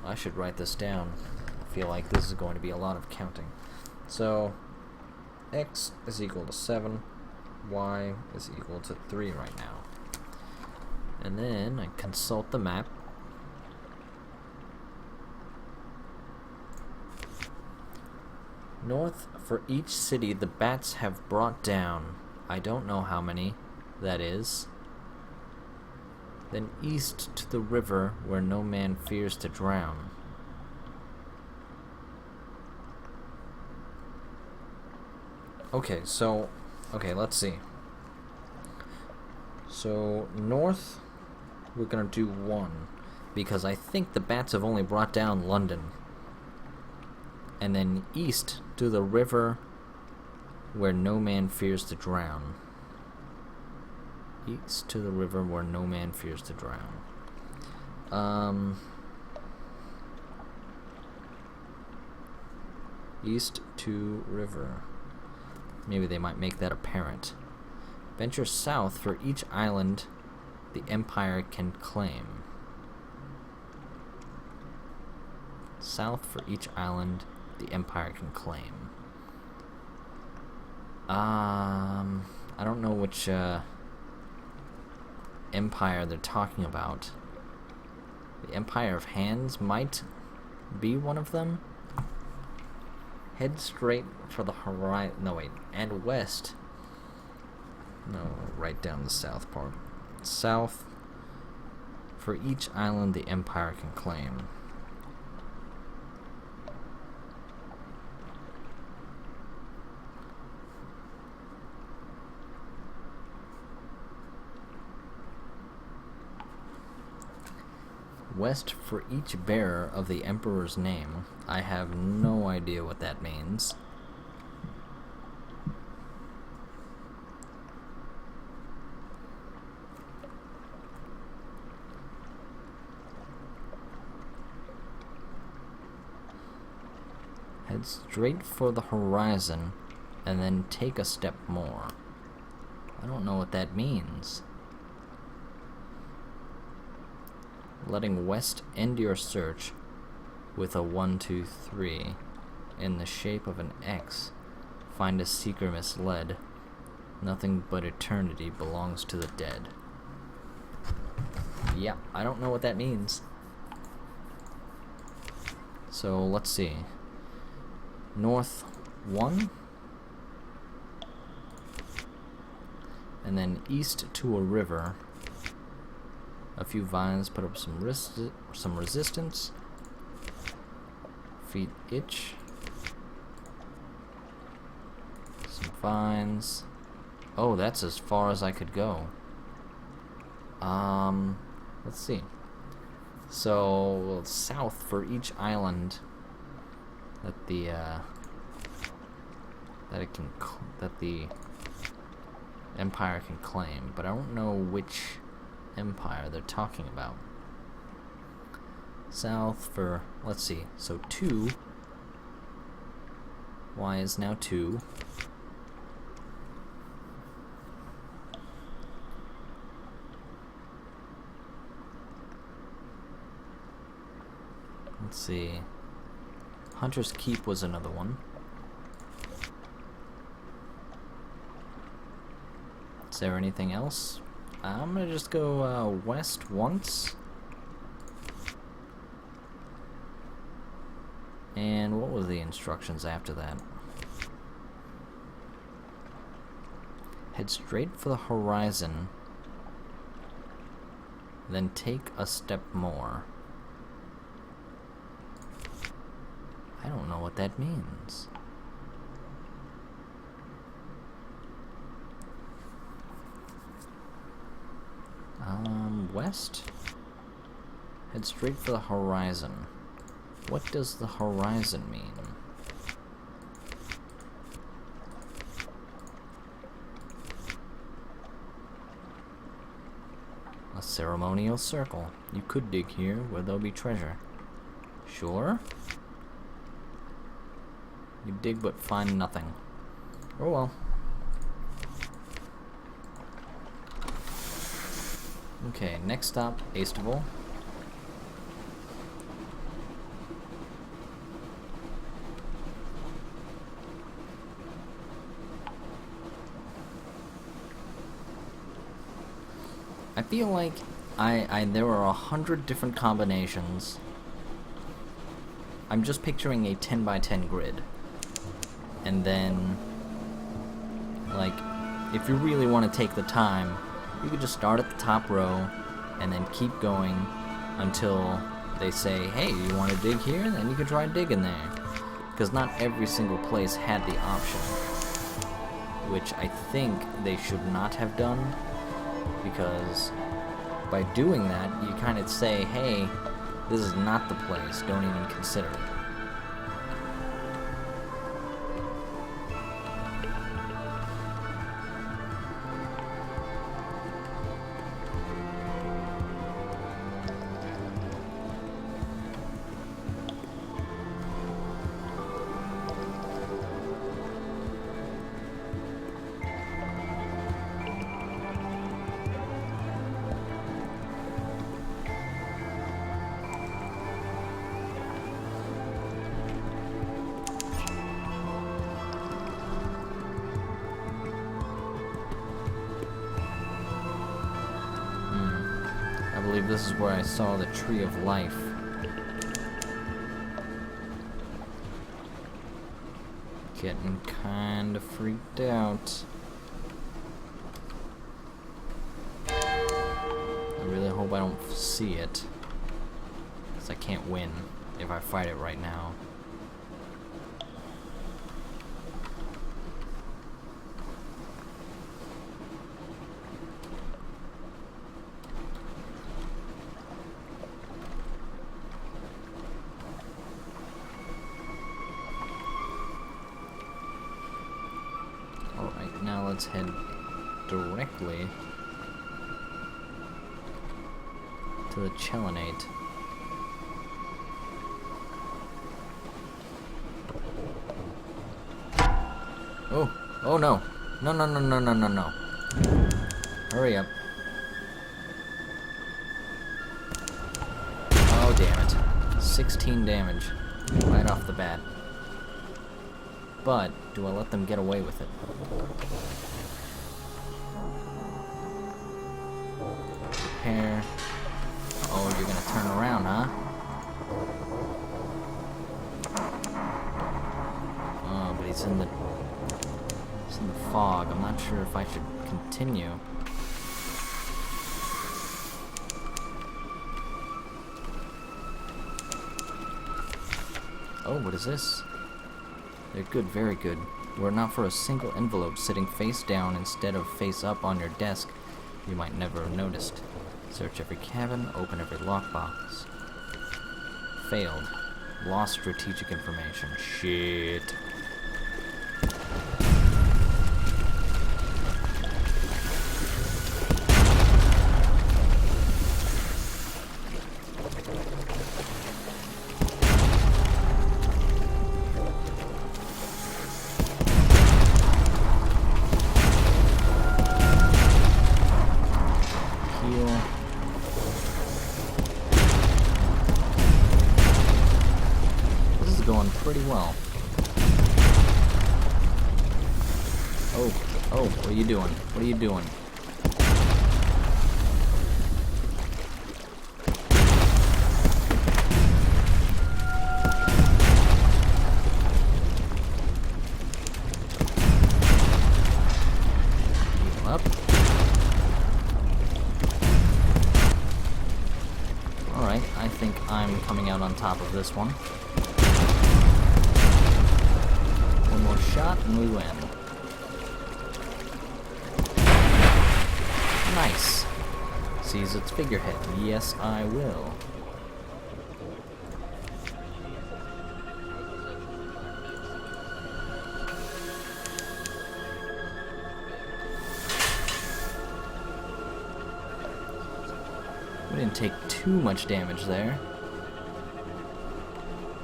I should write this down. I feel like this is going to be a lot of counting. So, X is equal to 7, Y is equal to 3 right now. And then I consult the map. North for each city the bats have brought down. I don't know how many that is. Then east to the river where no man fears to drown. Okay, let's see. So, north, we're gonna do 1, because I think the bats have only brought down London. And then east to the river where no man fears to drown. East to the river where no man fears to drown. East to river. Maybe they might make that apparent. Venture south for each island the Empire can claim. South for each island the Empire can claim. I don't know which empire they're talking about. The Empire of Hands might be one of them. Head straight for the horizon. No, wait. And west. No, right down the south part. South for each island the Empire can claim. West for each bearer of the Emperor's name. I have no idea what that means. Head straight for the horizon and then take a step more. I don't know what that means. Letting west end your search with a 1, 2, 3 in the shape of an X. Find a seeker misled. Nothing but eternity belongs to the dead. Yeah, I don't know what that means. So let's see. North 1. And then east to a river. A few vines put up some resistance. Feet itch. Some vines. Oh, that's as far as I could go. Let's see. So south for each island that the Empire can claim, but I don't know which empire they're talking about. South for, let's see, so 2. Y is now 2. Let's see. Hunter's Keep was another one. Is there anything else? I'm gonna just go west once. And what were the instructions after that? Head straight for the horizon, then take a step more. I don't know what that means. West? Head straight for the horizon. What does the horizon mean? A ceremonial circle. You could dig here where there'll be treasure. Sure? You dig but find nothing. Oh well. Okay, next stop, Astival. I feel like there are 100 different combinations. I'm just picturing a 10 by 10 grid. And then, like, if you really want to take the time, you could just start at the top row and then keep going until they say, hey, you want to dig here? Then you can try digging there. Because not every single place had the option. Which I think they should not have done. Because by doing that, you kind of say, hey, this is not the place, don't even consider it. I believe this is where I saw the Tree of Life. Getting kinda freaked out. I really hope I don't see it, because I can't win if I fight it right now. Alright, now let's head directly to the Chelonate. Oh no. No. Hurry up. Oh, damn it. 16 damage right off the bat. But, do I let them get away with it? Repair. Oh, you're gonna turn around, huh? Oh, but he's in the fog. I'm not sure if I should continue. Oh, what is this? They're good, very good. Were it not for a single envelope sitting face down instead of face up on your desk, you might never have noticed. Search every cabin, open every lockbox. Failed. Lost strategic information. Shit. Going pretty well. Oh, what are you doing? What are you doing? I think I'm coming out on top of this one. One more shot and we win. Nice. Seize its figurehead. Yes, I will. We didn't take too much damage there.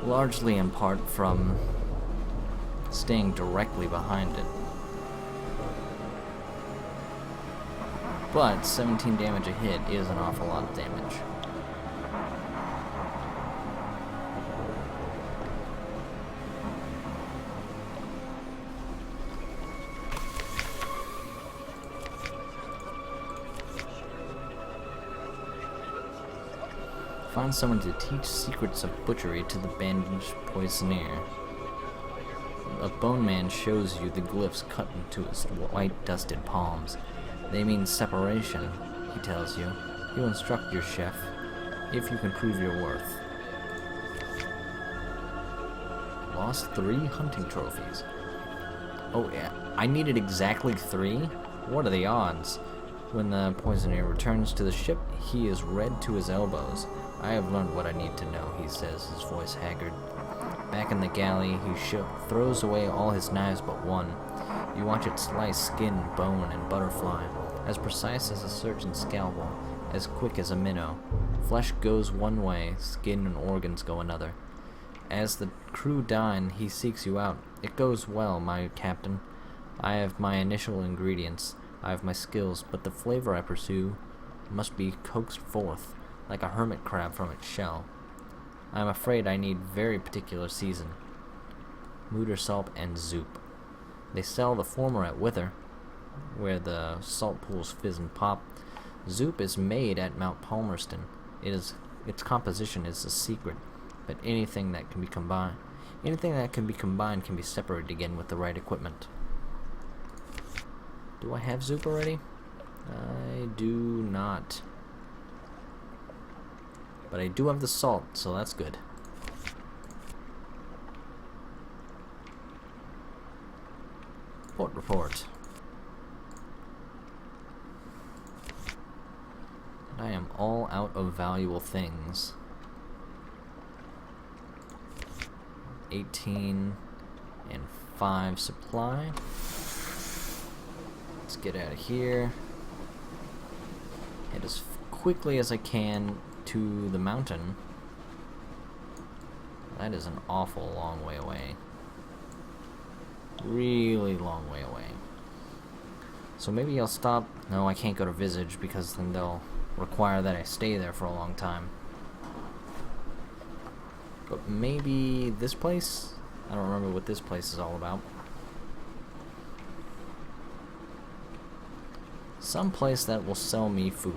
Largely in part from staying directly behind it. But 17 damage a hit is an awful lot of damage. Find someone to teach secrets of butchery to the bandaged poisoner. A bone man shows you the glyphs cut into his white dusted palms. They mean separation, he tells you. He'll instruct your chef if you can prove your worth. Lost 3 hunting trophies. Oh yeah, I needed exactly 3? What are the odds? When the poisoner returns to the ship, he is red to his elbows. I have learned what I need to know, he says, his voice haggard. Back in the galley, he throws away all his knives but one. You watch it slice skin, bone, and butterfly, as precise as a surgeon's scalpel, as quick as a minnow. Flesh goes one way, skin and organs go another. As the crew dine, he seeks you out. It goes well, my captain. I have my initial ingredients, I have my skills, but the flavor I pursue must be coaxed forth, like a hermit crab from its shell. I am afraid I need very particular season. Mudersalt and Zoop. They sell the former at Wither, where the salt pools fizz and pop. Zoop is made at Mount Palmerston. Its composition is a secret, but anything that can be combined can be separated again with the right equipment. Do I have Zoop already? I do not. But I do have the salt, so that's good. Port report. And I am all out of valuable things. 18 and 5 supply. Let's get out of here. Head as quickly as I can to the mountain. That is an awful long way away. Really long way away. So maybe I'll stop. No, I can't go to Visage because then they'll require that I stay there for a long time. But maybe this place? I don't remember what this place is all about. Some place that will sell me food.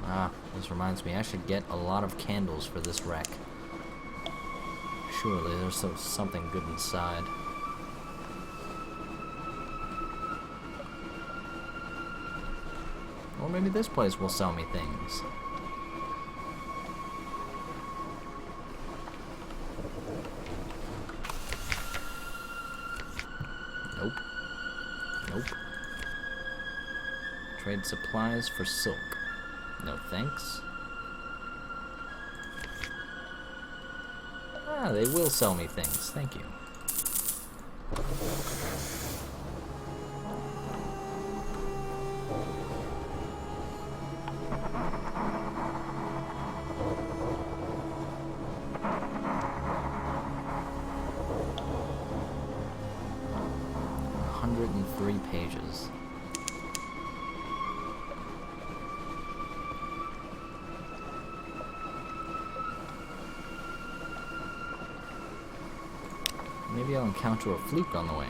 Ah, this reminds me, I should get a lot of candles for this wreck. Surely there's something good inside. Or maybe this place will sell me things. Nope. Nope. Trade supplies for silk. No thanks. Ah, they will sell me things. Thank you. Pages. Maybe I'll encounter a fluke on the way.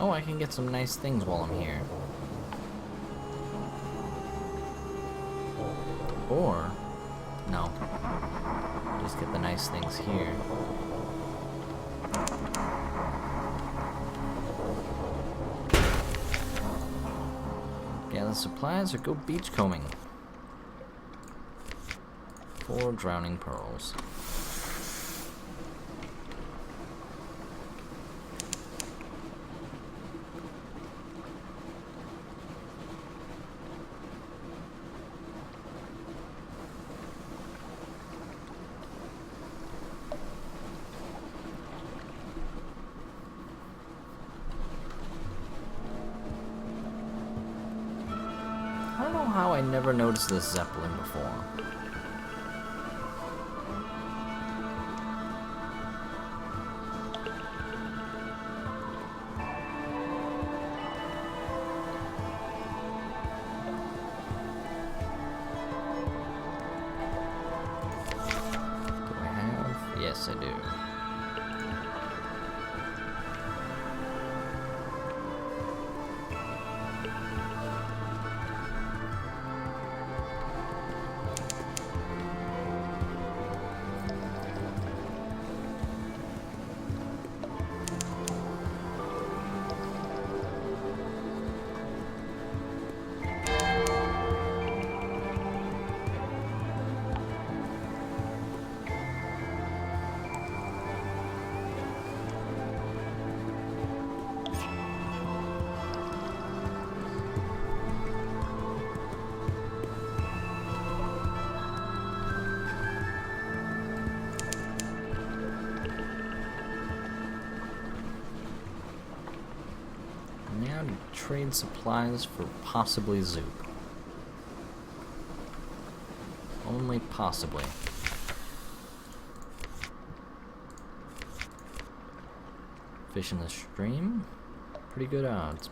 Oh, I can get some nice things while I'm here. Or, no. Just get the nice things here. Gather supplies or go beachcombing. 4 drowning pearls. I don't know how I never noticed this Zeppelin before. Do I have? Yes, I do. Now to trade supplies for possibly Zoop. Only possibly. Fish in the stream. Pretty good odds.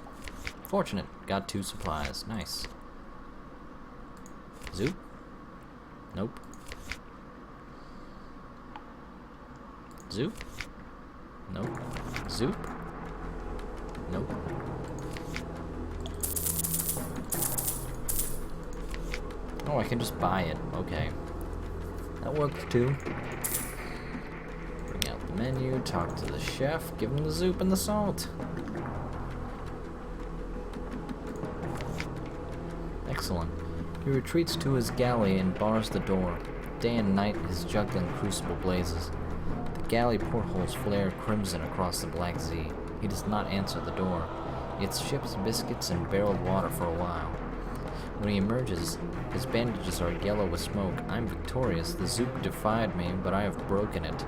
Fortunate. Got 2 supplies. Nice. Zoop? Nope. Zoop? Nope. Zoop? Nope. Oh, I can just buy it. Okay. That worked too. Bring out the menu, talk to the chef, give him the Zoop and the salt. Excellent. He retreats to his galley and bars the door. Day and night his juggling crucible blazes. The galley portholes flare crimson across the Black Sea. He does not answer the door. It ships biscuits and barreled water for a while. When he emerges, his bandages are yellow with smoke. I'm victorious. The Zoop defied me, but I have broken it.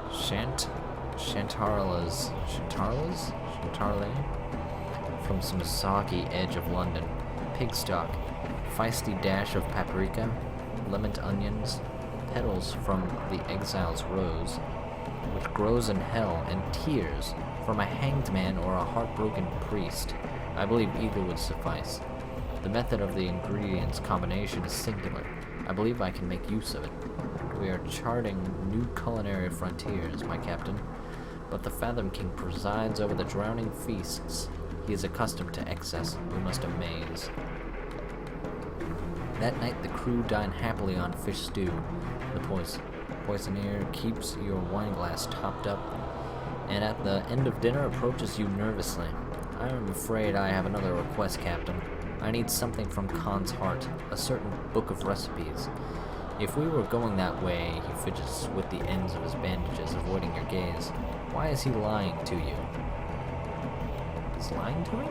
Chantarle? From some soggy edge of London. Pig stock. Feisty dash of paprika. Lemon onions. Petals from the exile's rose, which grows in hell, and tears from a hanged man or a heartbroken priest. I believe either would suffice. The method of the ingredients combination is singular. I believe I can make use of it. We are charting new culinary frontiers, my captain. But the Fathom King presides over the drowning feasts. He is accustomed to excess. We must amaze. That night the crew dine happily on fish stew. The poisoneer keeps your wineglass topped up, and at the end of dinner approaches you nervously. I am afraid I have another request, Captain. I need something from Khan's heart, a certain book of recipes. If we were going that way, he fidgets with the ends of his bandages, avoiding your gaze. Why is he lying to you? He's lying to me?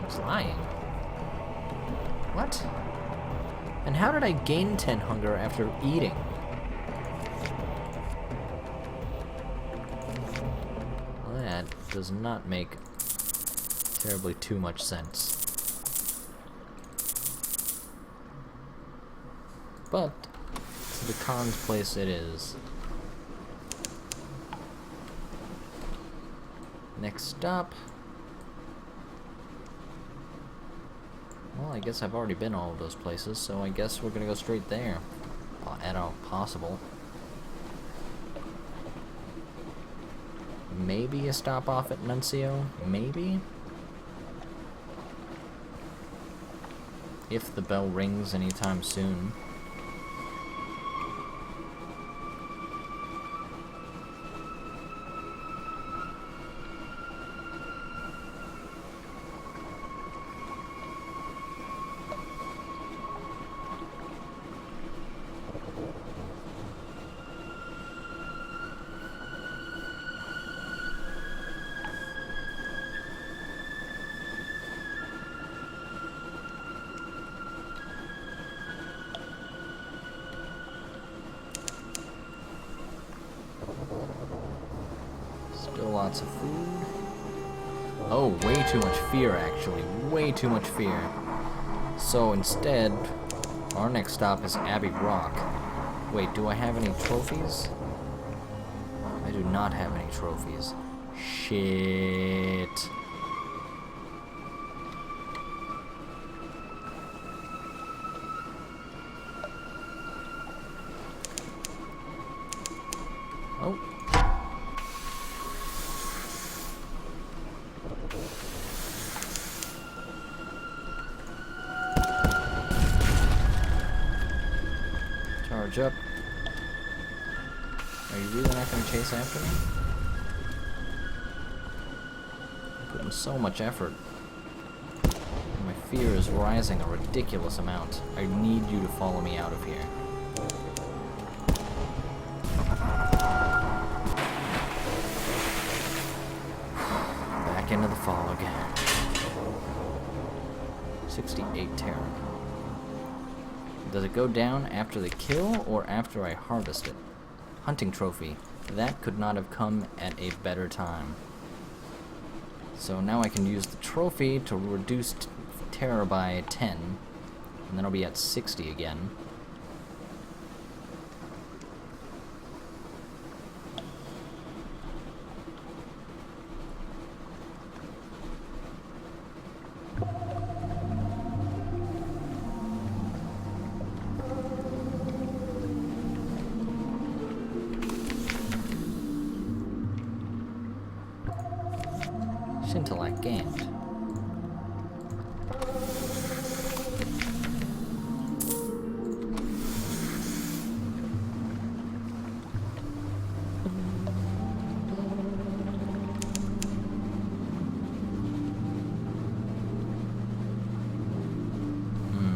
He's lying. What? And how did I gain 10 hunger after eating? Well, that does not make terribly too much sense. But, since the Khan's place it is. Next stop. Well, I guess I've already been all of those places, so I guess we're gonna go straight there. At all possible. Maybe a stop off at Nuncio? Maybe? If the bell rings anytime soon. Still lots of food. Oh, way too much fear, actually. Way too much fear. So instead, our next stop is Abbey Rock. Wait, do I have any trophies? I do not have any trophies. Shit. Oh. Charge up. Are you really not going to chase after me? I'm putting so much effort. And my fear is rising a ridiculous amount. I need you to follow me out of here. Back into the fog. 68 terror. Does it go down after the kill or after I harvest it? Hunting trophy. That could not have come at a better time. So now I can use the trophy to reduce terror by 10, and then I'll be at 60 again. Scintillate gained.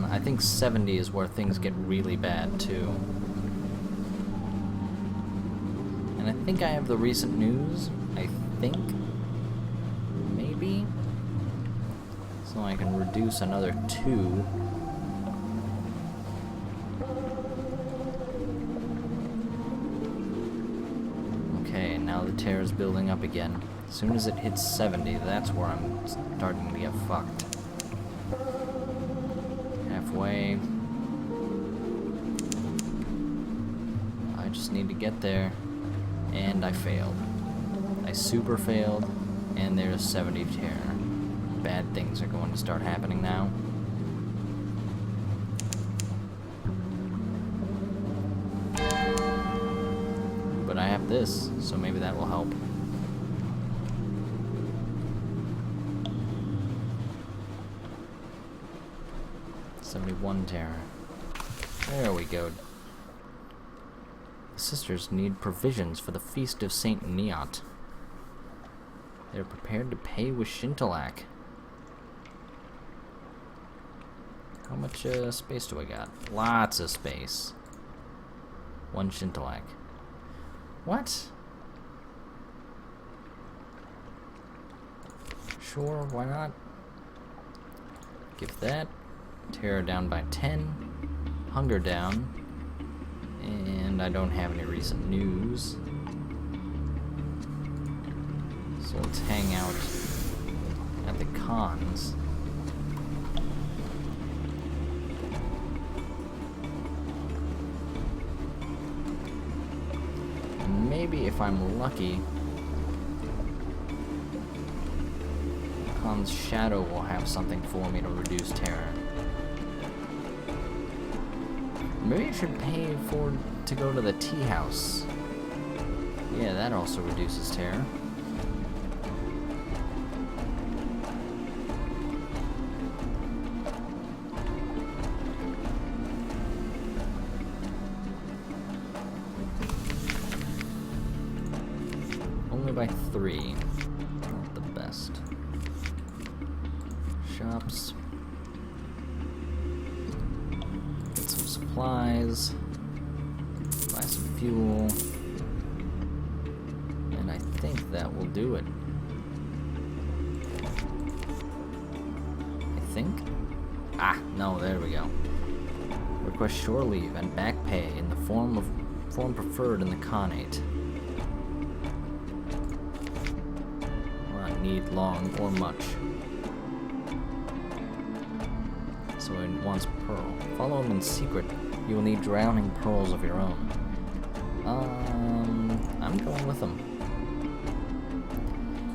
I think 70 is where things get really bad too. And I think I have the recent news. I think. So I can reduce another 2. Okay, now the terror is building up again. As soon as it hits 70, that's where I'm starting to get fucked. Halfway. I just need to get there. And I failed. I super failed, and there's 70 terror. Bad things are going to start happening now. But I have this, so maybe that will help. $71 terror. There we go. The sisters need provisions for the feast of Saint Neot. They're prepared to pay with Scintillate. How much space do I got? Lots of space. 1 Scintillate. What? Sure, why not? Give that. Terror down by 10. Hunger down. And I don't have any recent news. So let's hang out at the Khan's. maybe if I'm lucky, Khan's shadow will have something for me to reduce terror. Maybe I should pay to go to the tea house. Yeah, that also reduces terror. Only by 3. Not the best. Shops. Get some supplies. Buy some fuel. And I think that will do it. I think? Ah, no, there we go. Request shore leave and back pay in the form preferred in the Khanate. Need long or much. So it wants pearl. Follow him in secret. You will need drowning pearls of your own. I'm going with him.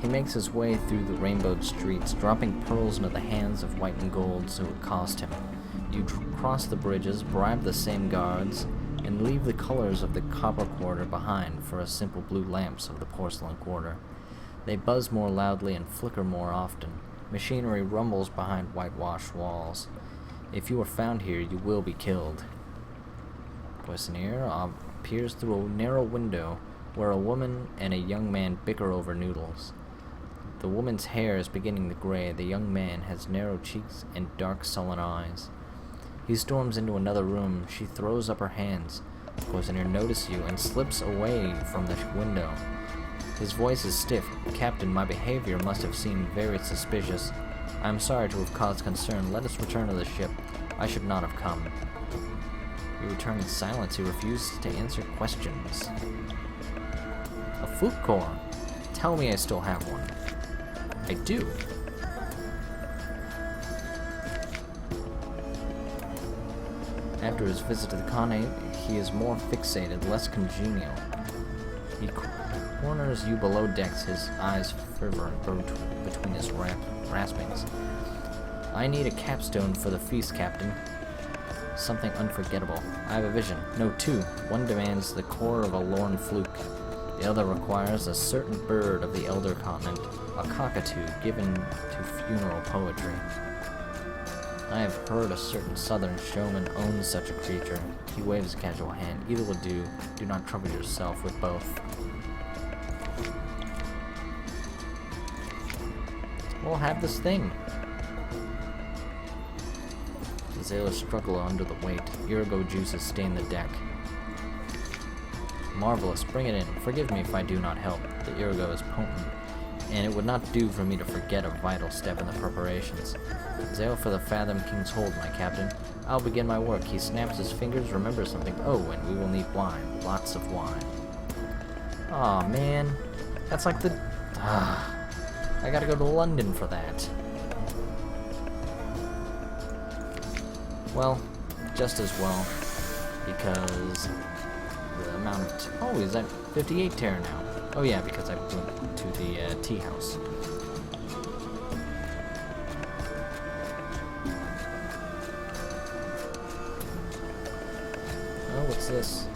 He makes his way through the rainbowed streets, dropping pearls into the hands of white and gold so it cost him. You cross the bridges, bribe the same guards, and leave the colors of the copper quarter behind for a simple blue lamps of the porcelain quarter. They buzz more loudly and flicker more often. Machinery rumbles behind whitewashed walls. If you are found here, you will be killed. Cannoneer appears through a narrow window where a woman and a young man bicker over noodles. The woman's hair is beginning to gray. The young man has narrow cheeks and dark, sullen eyes. He storms into another room. She throws up her hands. Cannoneer notices you and slips away from the window. His voice is stiff. Captain, my behavior must have seemed very suspicious. I am sorry to have caused concern. Let us return to the ship. I should not have come. You return in silence. He refuses to answer questions. A flute core. Tell me I still have one. I do. After his visit to the Khanate, he is more fixated, less congenial. He corners you below decks, his eyes fervent between his raspings. I need a capstone for the feast, Captain. Something unforgettable. I have a vision. No, 2. One demands the core of a lorn fluke. The other requires a certain bird of the Elder Continent, a cockatoo given to funeral poetry. I have heard a certain southern showman owns such a creature. He waves a casual hand. Either will do. Do not trouble yourself with both. We'll have this thing. The sailors struggle under the weight. Irigo juices stain the deck. Marvelous, bring it in. Forgive me if I do not help. The Irigo is potent, and it would not do for me to forget a vital step in the preparations. Sail for the Fathom King's Hold, my captain. I'll begin my work. He snaps his fingers, remembers something. Oh, and we will need wine. Lots of wine. Aw, man. That's like the... I gotta go to London for that. Well, just as well, because the amount of... Oh, he's at 58 terror now. Oh yeah, because I went to the tea house. Oh, what's this?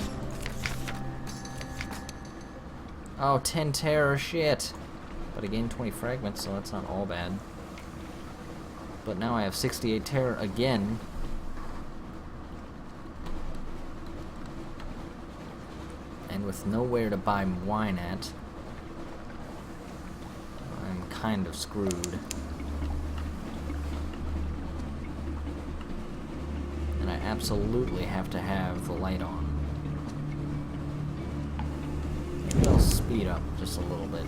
Oh, 10 terror, shit! But I gained 20 fragments, so that's not all bad. But now I have 68 terror again. And with nowhere to buy wine at, I'm kind of screwed. And I absolutely have to have the light on. Maybe I'll speed up just a little bit.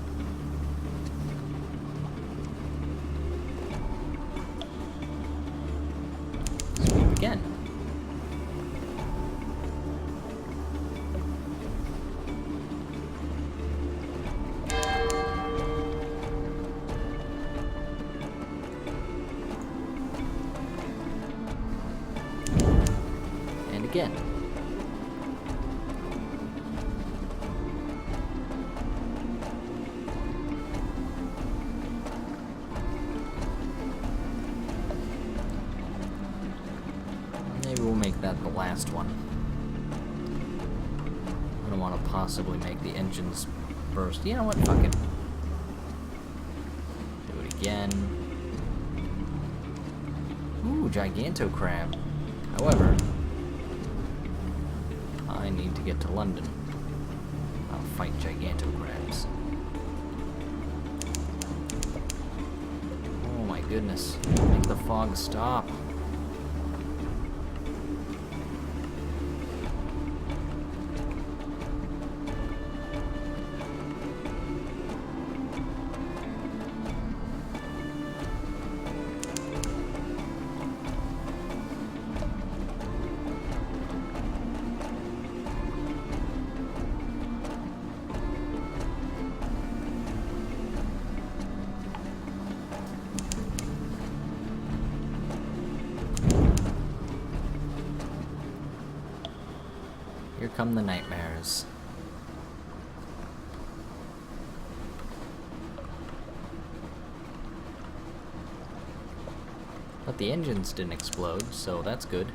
Sweep again. And again. we'll make that the last one. I don't want to possibly make the engines burst. You know what? Fuck it. Do it again. Ooh, Giganto Crab. However, I need to get to London. I'll fight Giganto Crabs. Oh my goodness. Make the fog stop. Here come the nightmares. But the engines didn't explode, so that's good.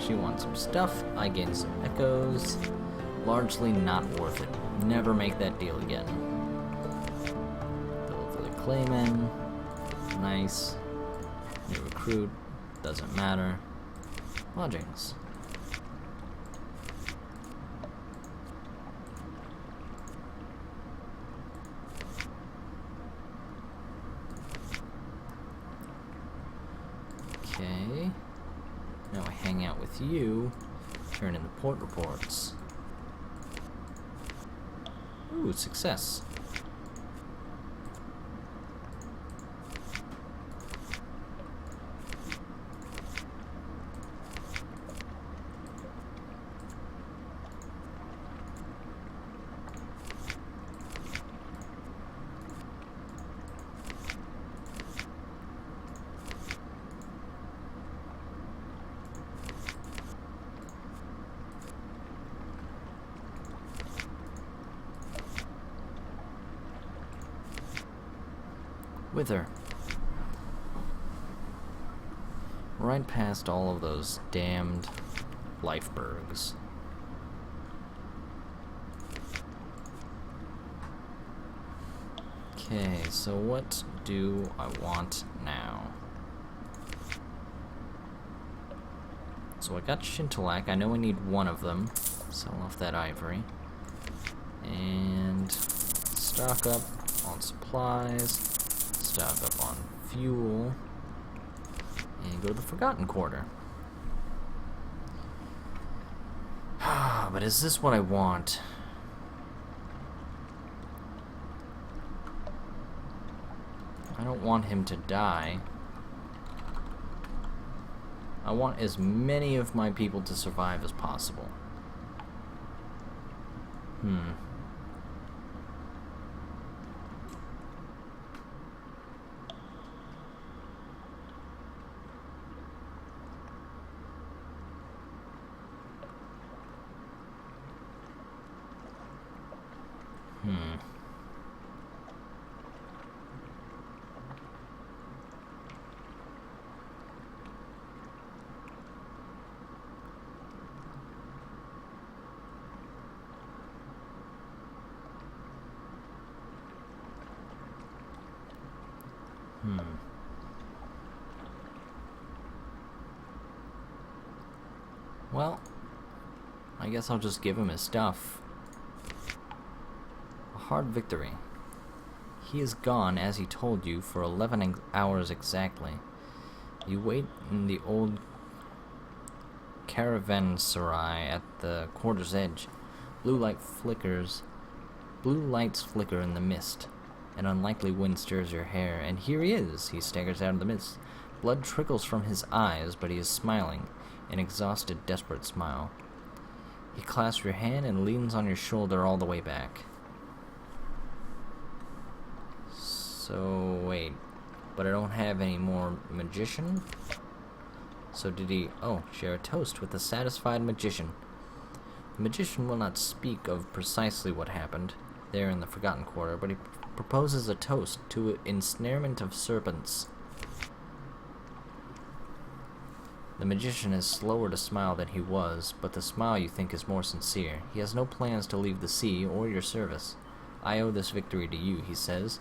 She wants some stuff, I gain some echoes. Largely not worth it. Never make that deal again. Bill for the Clayman. Nice. New recruit. Doesn't matter. Lodgings. Okay. Now I hang out with you, turn in the port reports. Ooh, success. With her. Right past all of those damned lifebergs. Okay, so what do I want now? So I got Shintalak. I know I need one of them. Sell off that ivory. And stock up on supplies. Stock up on fuel, and go to the Forgotten Quarter. But is this what I want? I don't want him to die. I want as many of my people to survive as possible. Well, I guess I'll just give him his stuff. A hard victory. He is gone, as he told you, for 11 hours exactly. You wait in the old caravanserai at the quarter's edge. Blue lights flicker in the mist. An unlikely wind stirs your hair, and here he is. He staggers out of the mist. Blood trickles from his eyes, but he is smiling, an exhausted, desperate smile. He clasps your hand and leans on your shoulder all the way back. So, wait. But I don't have any more magician? So did he... Oh, share a toast with the satisfied magician. The magician will not speak of precisely what happened there in the Forgotten Quarter, but he proposes a toast to ensnarement of serpents. The magician is slower to smile than he was, but the smile you think is more sincere. He has no plans to leave the sea or your service. I owe this victory to you, he says.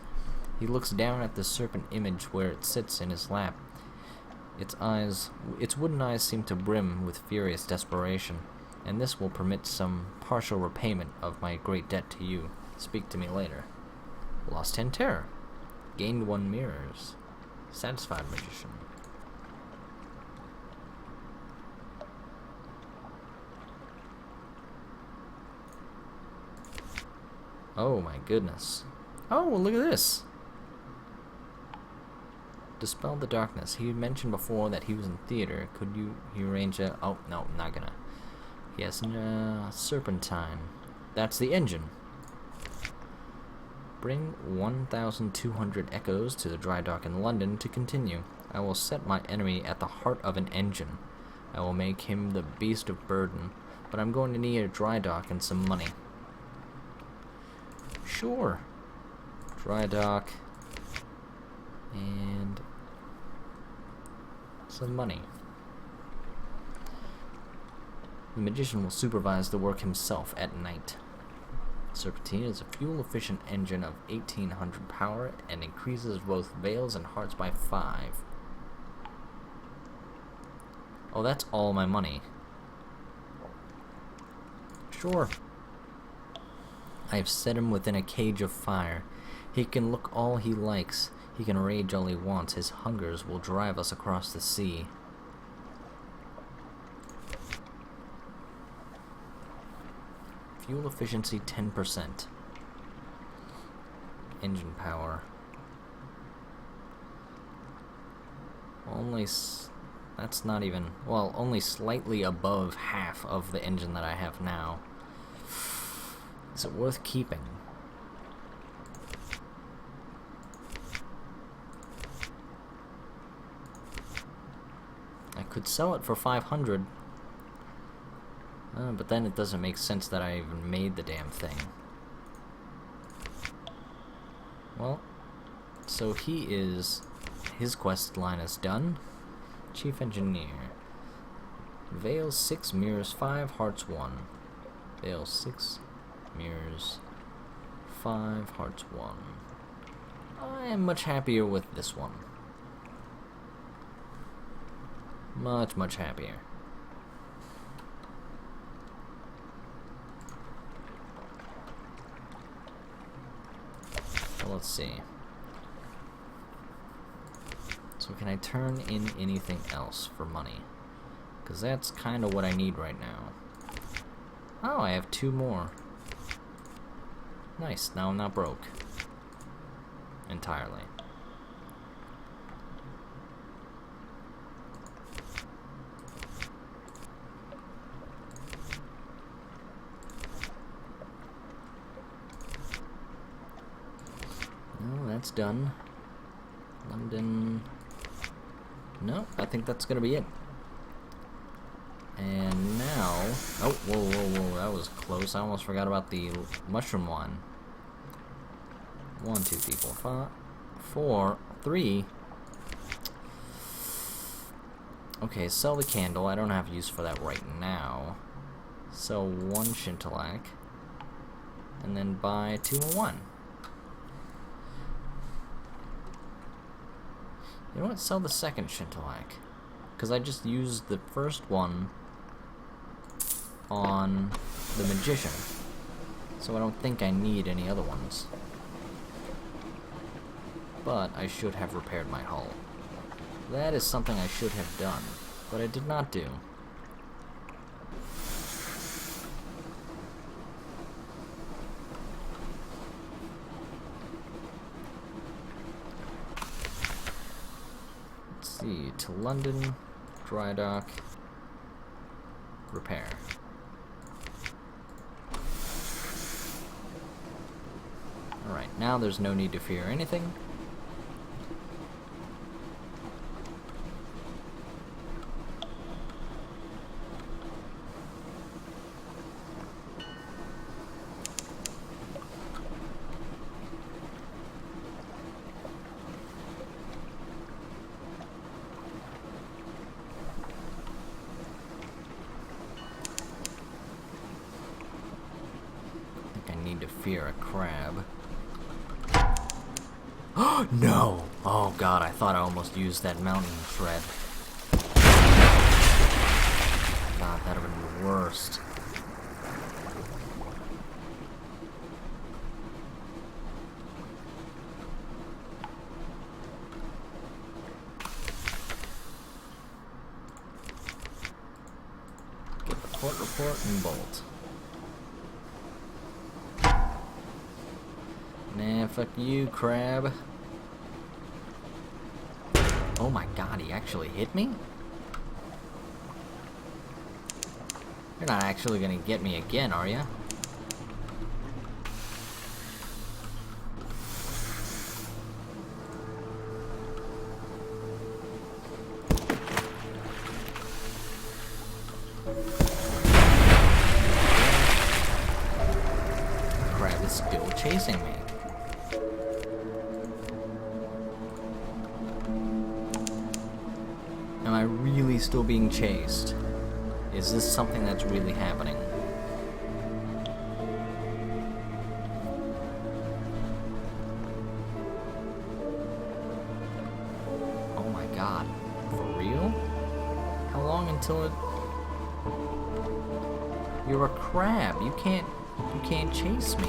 He looks down at the serpent image where it sits in his lap. Its wooden eyes seem to brim with furious desperation, and this will permit some partial repayment of my great debt to you. Speak to me later. Lost 10 terror. Gained 1 mirrors. Satisfied magician. Oh my goodness. Oh, well, look at this. Dispel the darkness. He mentioned before that he was in theater. Could he arrange a... Oh, no, not gonna. Yes, serpentine. That's the engine. Bring 1,200 echoes to the dry dock in London to continue. I will set my enemy at the heart of an engine. I will make him the beast of burden, but I'm going to need a dry dock and some money. Sure. Dry dock and some money. The magician will supervise the work himself at night. Serpentine is a fuel-efficient engine of 1,800 power and increases both veils and hearts by 5. Oh, that's all my money. Sure. I have set him within a cage of fire. He can look all he likes. He can rage all he wants. His hungers will drive us across the sea. Fuel efficiency 10%. Engine power. That's not even... Well, only slightly above half of the engine that I have now. Is it worth keeping? I could sell it for 500. But then it doesn't make sense that I even made the damn thing. Well, so his quest line is done. Chief Engineer. Veils 6, mirrors 5, hearts 1. Veils 6, mirrors 5, hearts 1. I am much happier with this one. Much, much happier. So let's see. So can I turn in anything else for money? Because that's kind of what I need right now. Oh, I have 2 more. Nice, now I'm not broke. Entirely. No, that's done. London... No, I think that's gonna be it. And now... Oh, whoa, whoa, whoa, that was close. I almost forgot about the mushroom one. 1, 2, 3, 4, 5, 4, 3. Okay, sell the candle. I don't have use for that right now. Sell 1 scintillac. And then buy 2 and 1. You know what? Sell the 2nd scintillac. Because I just used the first one on the magician. So I don't think I need any other ones. But I should have repaired my hull. That is something I should have done, but I did not do. see, to London, dry dock, repair. Alright, now there's no need to fear anything. To fear a crab. Oh no! Oh god, I thought I almost used that mountain thread. God, that'd have been the worst. Get the port report and bolt. Nah, fuck you, crab. Oh my god, he actually hit me? You're not actually gonna get me again, are ya? The crab is still chasing me. Am I really still being chased? Is this something that's really happening? Oh my god. For real? How long until it... You're a crab. You can't chase me.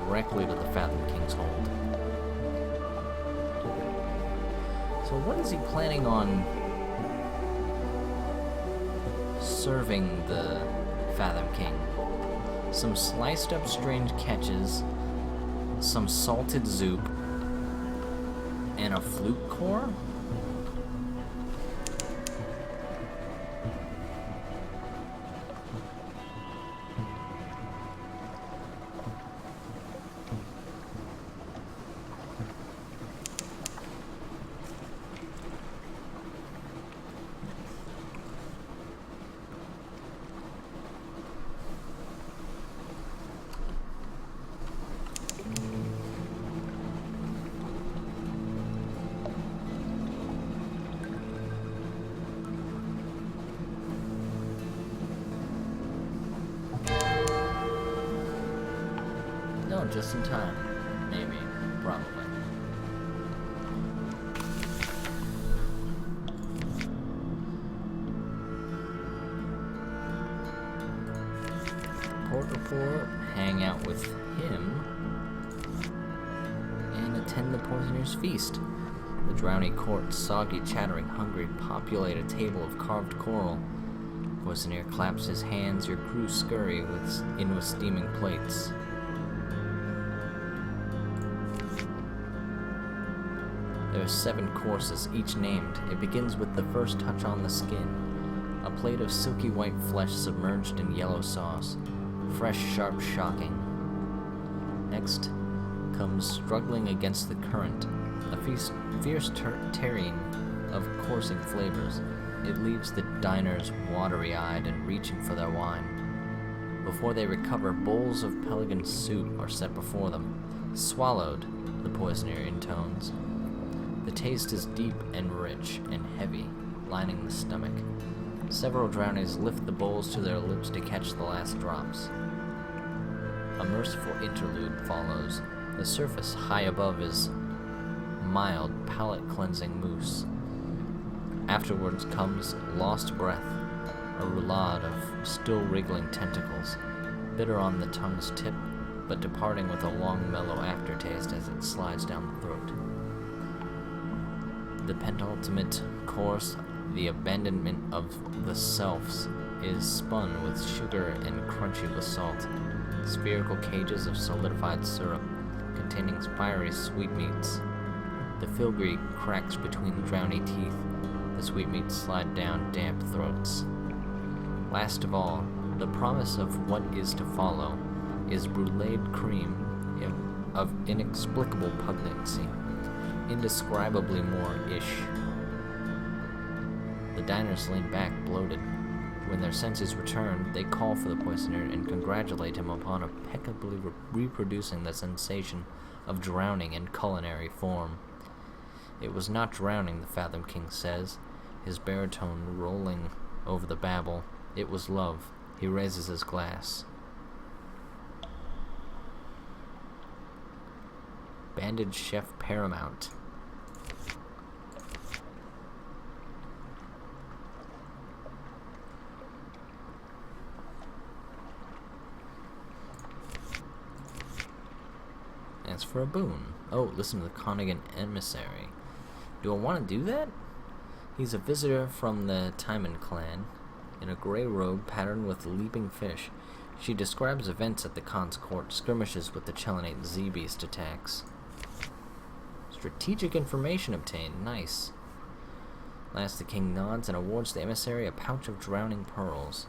Directly to the Fathom King's hold. So what is he planning on serving the Fathom King? Some sliced up strange catches, some salted soup, and a flute core? No, just in time. Maybe. Probably. Port report, hang out with him, and attend the poisoner's feast. The drowny court, soggy, chattering, hungry, populate a table of carved coral. Poisoner claps his hands, your crew scurry in with steaming plates. There are 7 courses, each named. It begins with the first touch on the skin. A plate of silky white flesh submerged in yellow sauce. Fresh, sharp, shocking. Next comes struggling against the current. A fierce tearing of coursing flavors. It leaves the diners watery-eyed and reaching for their wine. Before they recover, bowls of pelican soup are set before them. Swallowed, the poisoner intones. The taste is deep and rich and heavy, lining the stomach. Several drownies lift the bowls to their lips to catch the last drops. A merciful interlude follows. The surface high above is mild, palate-cleansing mousse. Afterwards comes lost breath, a roulade of still wriggling tentacles, bitter on the tongue's tip, but departing with a long, mellow aftertaste as it slides down the throat. The penultimate course, the abandonment of the selves, is spun with sugar and crunchy with salt. Spherical cages of solidified syrup containing fiery sweetmeats. The filigree cracks between drowny teeth. The sweetmeats slide down damp throats. Last of all, the promise of what is to follow is bruleed cream of inexplicable pugnancy, indescribably more-ish. The diners lean back, bloated. When their senses return, they call for the poisoner and congratulate him upon impeccably reproducing the sensation of drowning in culinary form. It was not drowning, the Fathom King says, his baritone rolling over the babble. It was love. He raises his glass. Bandaged Chef Paramount. As for a boon. Oh, listen to the Cannoneer emissary. Do I want to do that? He's a visitor from the Timon clan, in a gray robe patterned with leaping fish. She describes events at the Khan's court, skirmishes with the Chelenate Z-Beast attacks. Strategic information obtained. Nice. Last, the king nods and awards the emissary a pouch of drowning pearls.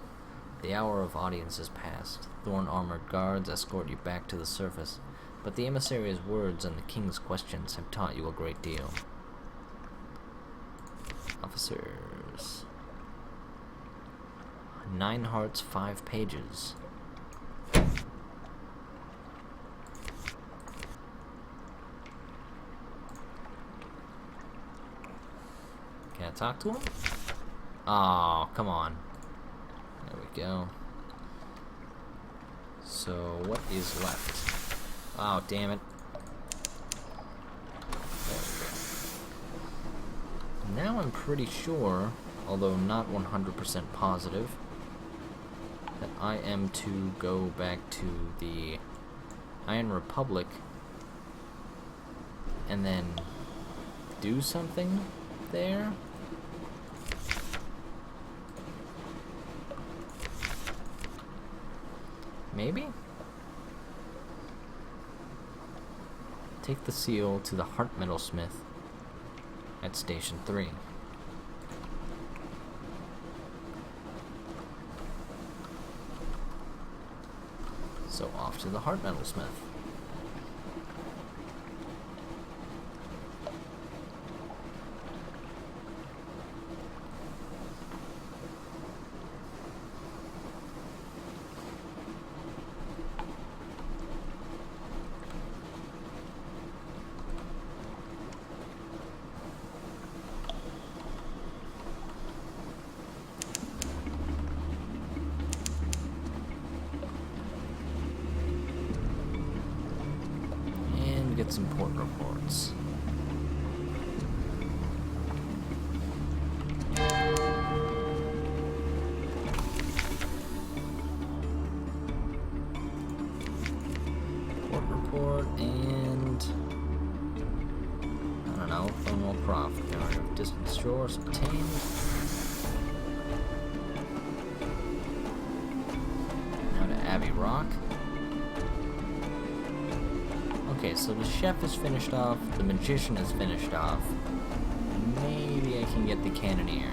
The hour of audience has passed. Thorn-armored guards escort you back to the surface, but the emissary's words and the king's questions have taught you a great deal. Officers. 9 hearts, 5 pages. Can I talk to him? Oh, come on. There we go. So, what is left? Oh, damn it. There we go. Now I'm pretty sure, although not 100% positive, that I am to go back to the Iron Republic and then do something there. Maybe? Take the seal to the Heart Metalsmith at Station 3. So off to the Heart Metalsmith. Get some port reports. Port report and I don't know, thermal profit. Distant shores obtained. Now to Abbey Rock. Okay, so the chef is finished off, the magician is finished off. Maybe I can get the Cannoneer.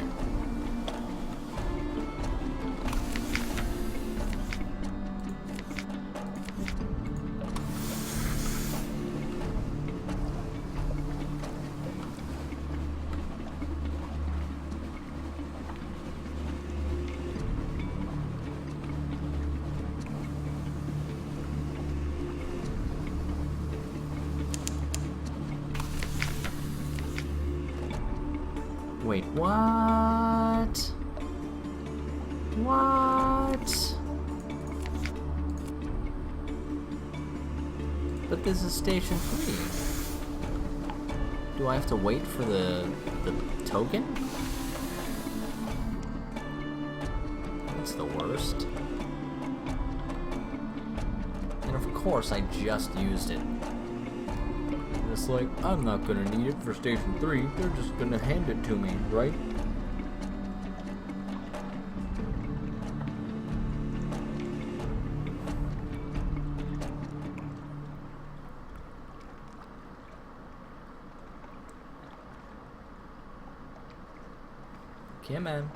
Wait, what? What? But this is Station 3. Do I have to wait for the token? That's the worst. And of course I just used it. It's like, I'm not gonna need it for Station 3, they're just gonna hand it to me, right? Come on.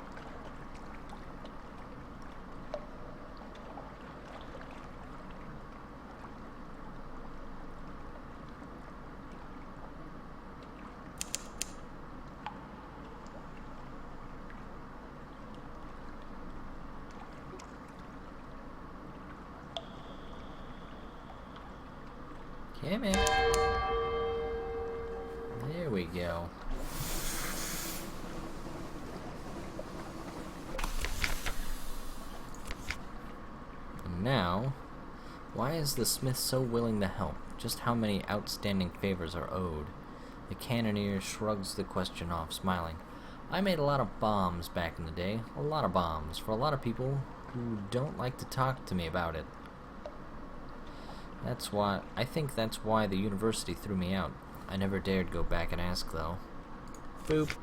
Come in. There we go. And now, why is the smith so willing to help? Just how many outstanding favors are owed? The Cannoneer shrugs the question off, smiling. I made a lot of bombs back in the day. A lot of bombs. For a lot of people who don't like to talk to me about it. I think that's why the university threw me out. I never dared go back and ask, though. Boop.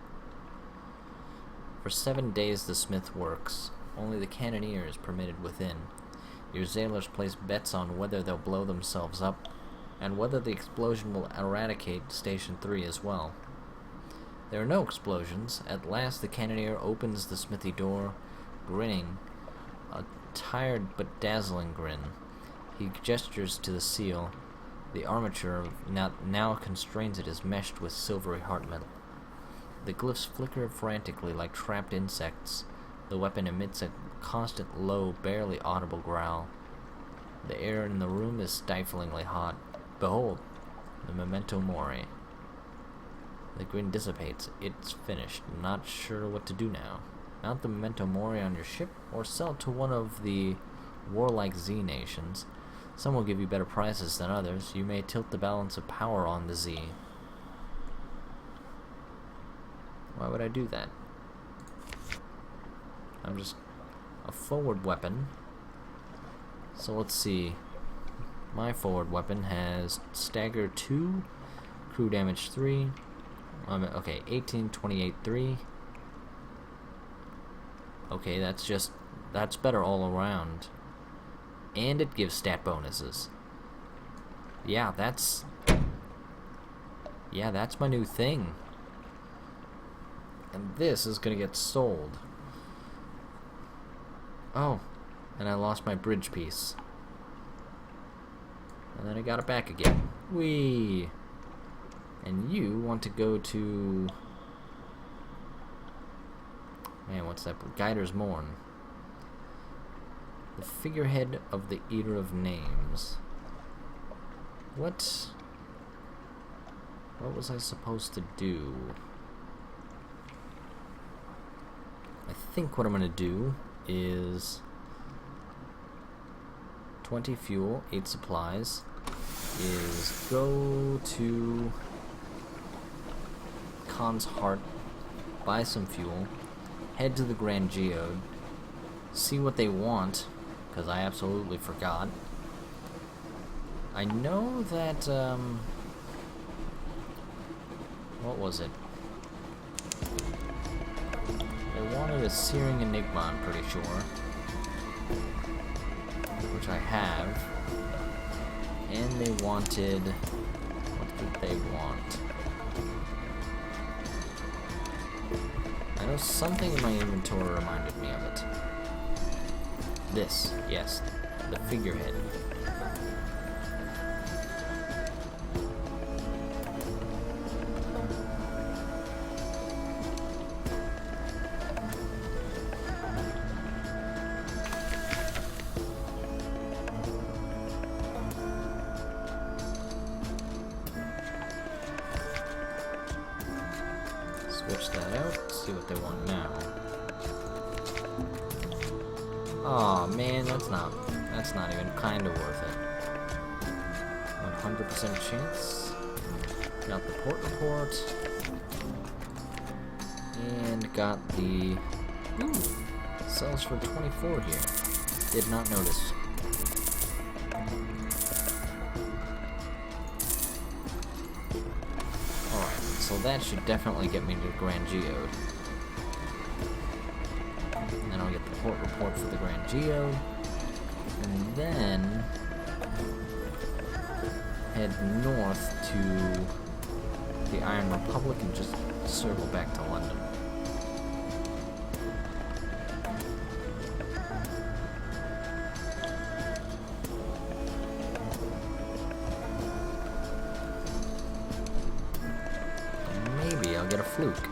For 7 days the smith works. Only the Cannoneer is permitted within. Your sailors place bets on whether they'll blow themselves up, and whether the explosion will eradicate Station 3 as well. There are no explosions. At last the Cannoneer opens the smithy door, grinning, a tired but dazzling grin. He gestures to the seal. The armature now constrains it is meshed with silvery heart metal. The glyphs flicker frantically like trapped insects. The weapon emits a constant low, barely audible growl. The air in the room is stiflingly hot. Behold, the memento mori. The grin dissipates. It's finished. Not sure what to do now. Mount the memento mori on your ship, or sell it to one of the warlike Z nations. Some will give you better prices than others. You may tilt the balance of power on the Z. Why would I do that? I'm just a forward weapon. So let's see. My forward weapon has stagger 2, crew damage 3. Okay, 18, 28, 3. Okay, that's better all around. And it gives stat bonuses. Yeah, that's my new thing. And this is gonna get sold. Oh, and I lost my bridge piece. And then I got it back again. Whee! And you want to go to... Man, what's that? Guider's Morn. The figurehead of the Eater of Names. What was I supposed to do? I think what I'm going to do is 20 fuel, 8 supplies, is go to Khan's Heart, buy some fuel, head to the Grand Geode, see what they want, because I absolutely forgot. I know that, what was it? They wanted a Searing Enigma, I'm pretty sure. Which I have. And they wanted... What did they want? I know something in my inventory reminded me of it. This, yes, the figurehead. Switch that out, see what they want now. Aw, man, that's not even kind of worth it. 100% chance. Got the port report. And got the... Ooh, sells for 24 here. Did not notice. Alright, so that should definitely get me to the Grand Geode. And then I'll get the port report for the Grand Geode. And then head north to the Iron Republic and just circle back to London. fluke.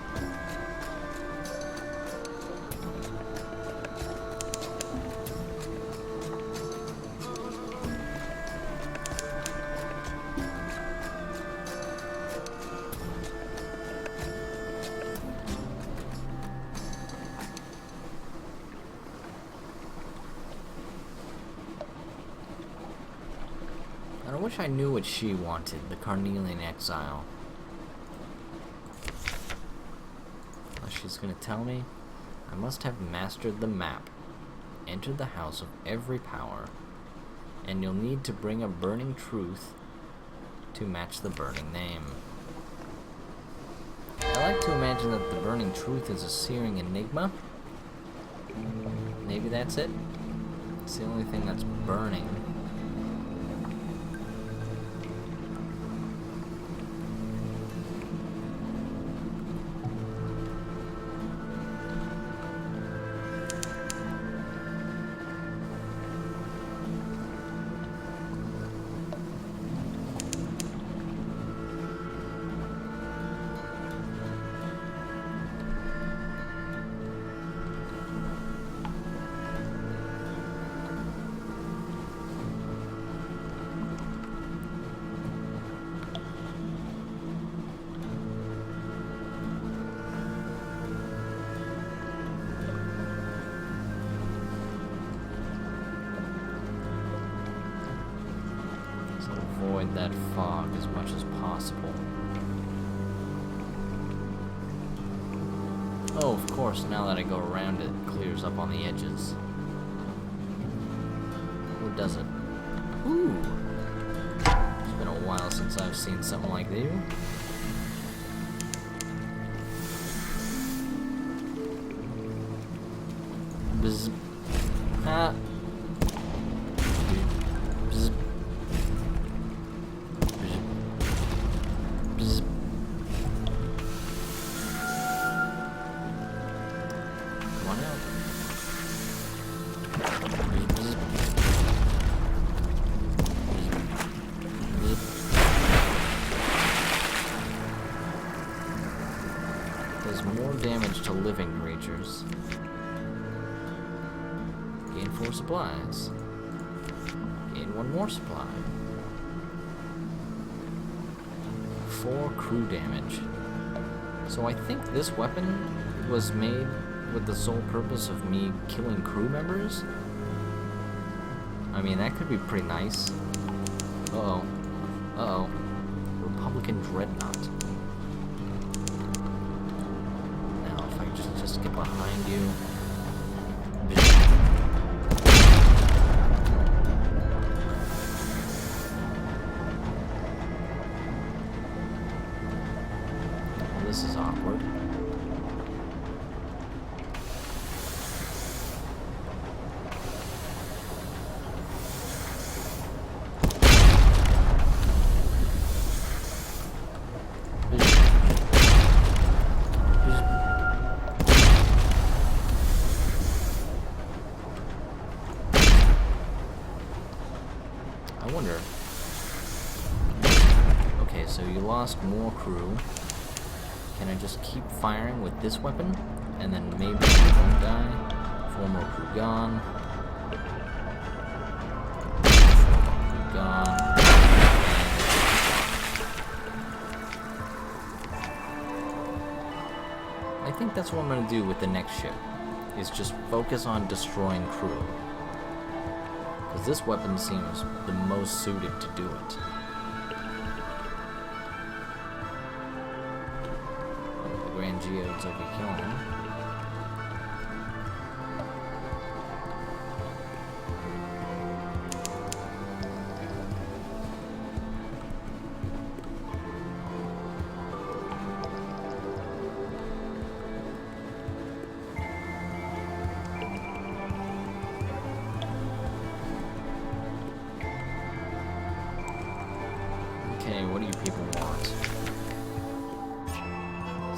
I wish I knew what she wanted, the Carnelian exile. She's gonna tell me I must have mastered the map, entered the house of every power, and you'll need to bring a burning truth to match the burning name. I like to imagine that the burning truth is a searing enigma. Maybe that's it. It's the only thing that's burning. Avoid that fog as much as possible. Oh, of course, now that I go around it, it clears up on the edges. Or does it? Ooh! It's been a while since I've seen something like that. Bzz. Ah. Bzz. Bzz. Come on out. Bzz. Bzz. Does more damage to living creatures. Gain 4 supplies. Gain 1 more supply. 4 crew damage. So I think this weapon was made with the sole purpose of me killing crew members. I mean, that could be pretty nice. Uh-oh. Uh-oh. Republican Dreadnought. Now, if I just get behind you. This is awkward. I wonder. Okay, so you lost more crew. Can I just keep firing with this weapon? And then maybe we won't die. 4 more crew gone. 4 more crew gone. I think that's what I'm going to do with the next ship. Is just focus on destroying crew. Because this weapon seems the most suited to do it. Geodes over here. Okay, what do you people want?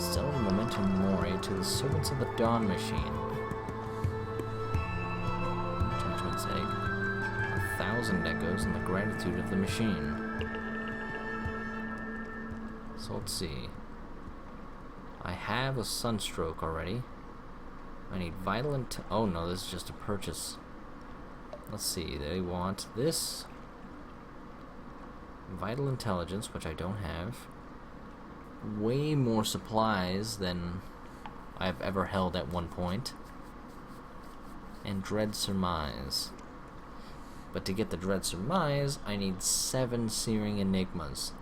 Sell Momentum Mori to the servants of the Dawn Machine. Judgment's Egg. 1,000 echoes in the gratitude of the machine. So let's see. I I have a sunstroke already. I need vital oh no, this is just a purchase. Let's see, they want this. Vital intelligence, which I don't have. Way more supplies than I've ever held at one point. And dread surmise. But to get the dread surmise, I need 7 searing enigmas.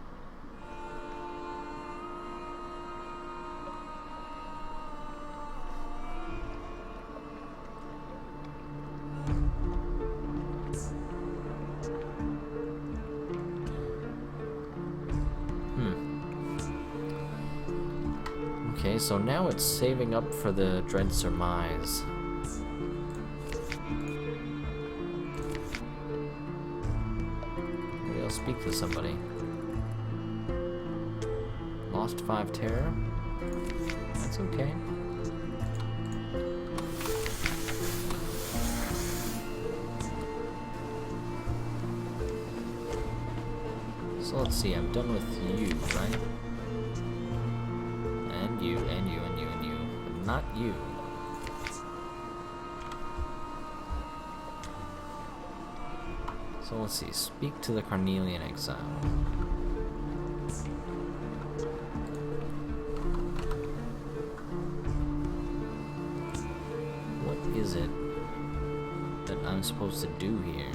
Okay, so now it's saving up for the dread surmise. Maybe I'll speak to somebody. Lost 5 terror? That's okay. So let's see, I'm done with you, right? And you, and you, and you, and you. But not you. So let's see, speak to the Carnelian exile. What is it that I'm supposed to do here?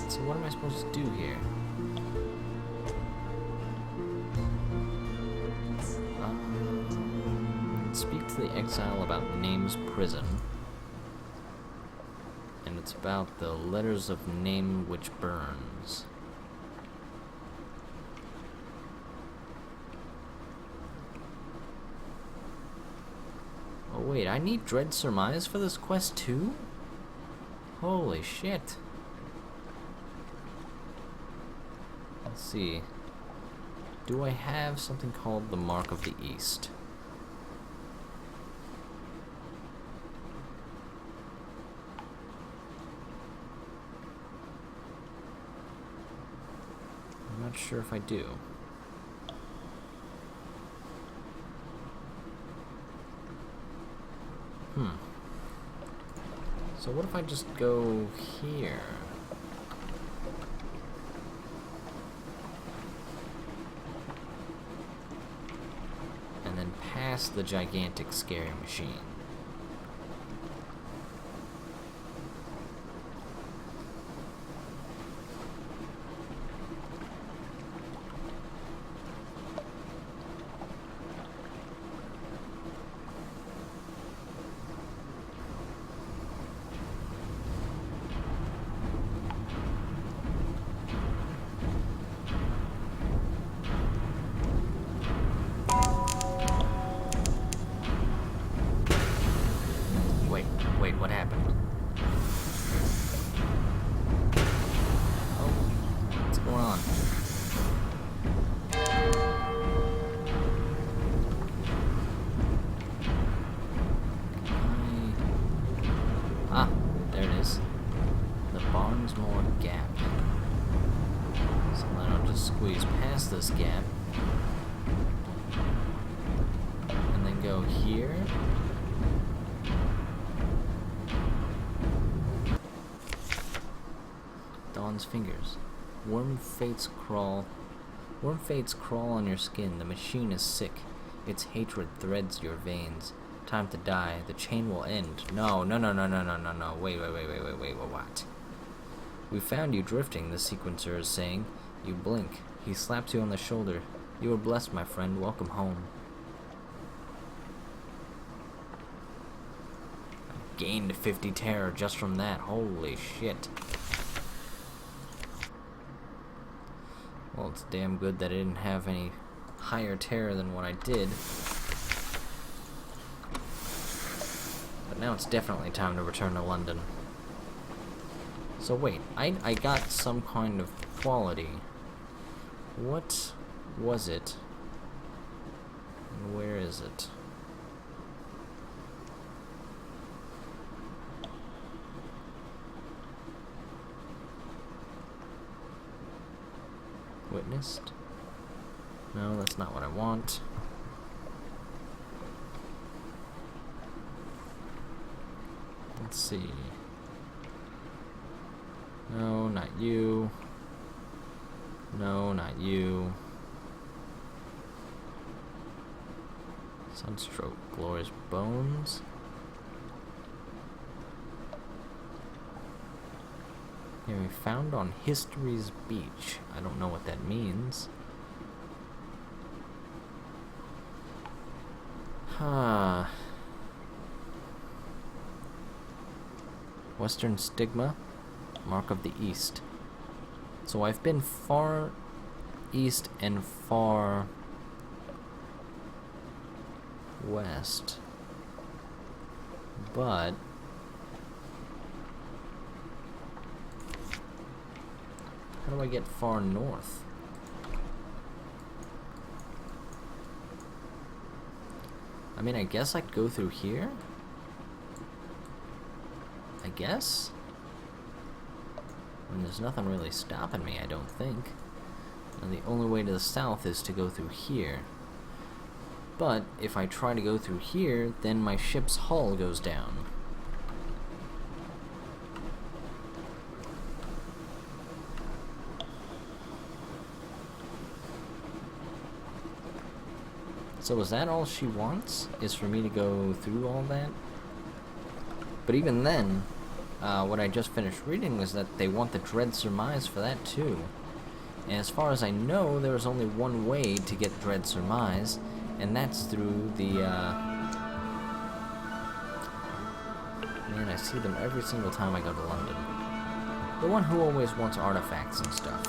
So what am I supposed to do here? Speak to the exile about Name's prison. And it's about the letters of name which burns. Oh wait, I need dread surmise for this quest too? Holy shit. Let's see. Do I have something called the Mark of the East? I'm not sure if I do. So what if I just go here? And then past the gigantic scary machine. Wait, what happened? Oh, what's going on? Ah, there it is. The Barnesmore Gap. So then I'll just squeeze past this gap. And then go here. Dawn's fingers. Worm fates crawl on your skin. The machine is sick. Its hatred threads your veins. Time to die. The chain will end. No. Wait, what? We found you drifting, the sequencer is saying. You blink. He slaps you on the shoulder. You are blessed, my friend. Welcome home. I gained 50 terror just from that. Holy shit. Well, it's damn good that I didn't have any higher terror than what I did. But now it's definitely time to return to London. So wait, I got some kind of quality. What was it? And where is it? Witnessed? No, that's not what I want. Let's see. No, not you. No, not you. Sunstroke, Glorious Bones. Yeah, we found on History's Beach. I don't know what that means. Huh. Western Stigma, Mark of the East. So I've been far east and far west, but how do I get far north? I mean, I guess I could go through here? I guess? And there's nothing really stopping me, I don't think. And the only way to the south is to go through here. But if I try to go through here, then my ship's hull goes down. So is that all she wants? Is for me to go through all that? But even then, what I just finished reading was that they want the Dread Surmise for that too. And as far as I know, there is only one way to get Dread Surmise, and that's through the, man, I see them every single time I go to London. The one who always wants artifacts and stuff.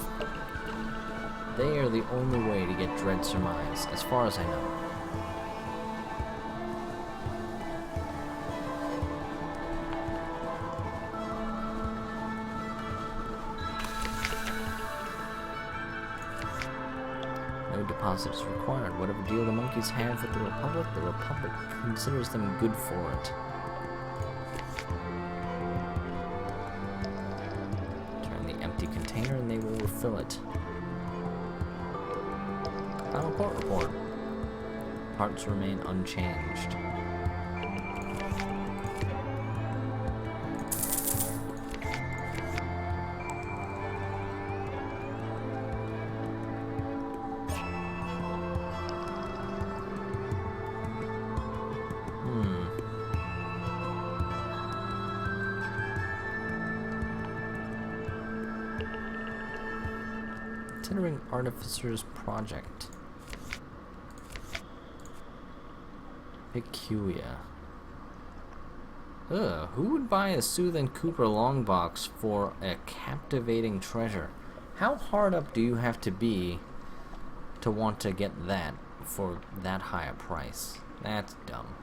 They are the only way to get Dread Surmise, as far as I know. No deposit is required. Whatever deal the monkeys have with the Republic considers them good for it. Turn the empty container and they will refill it. Final port report. Parts remain unchanged. Considering Artificer's Project. Peculiar. Ugh, who would buy a Sooth and Cooper long box for a captivating treasure? How hard up do you have to be to want to get that for that high a price? That's dumb.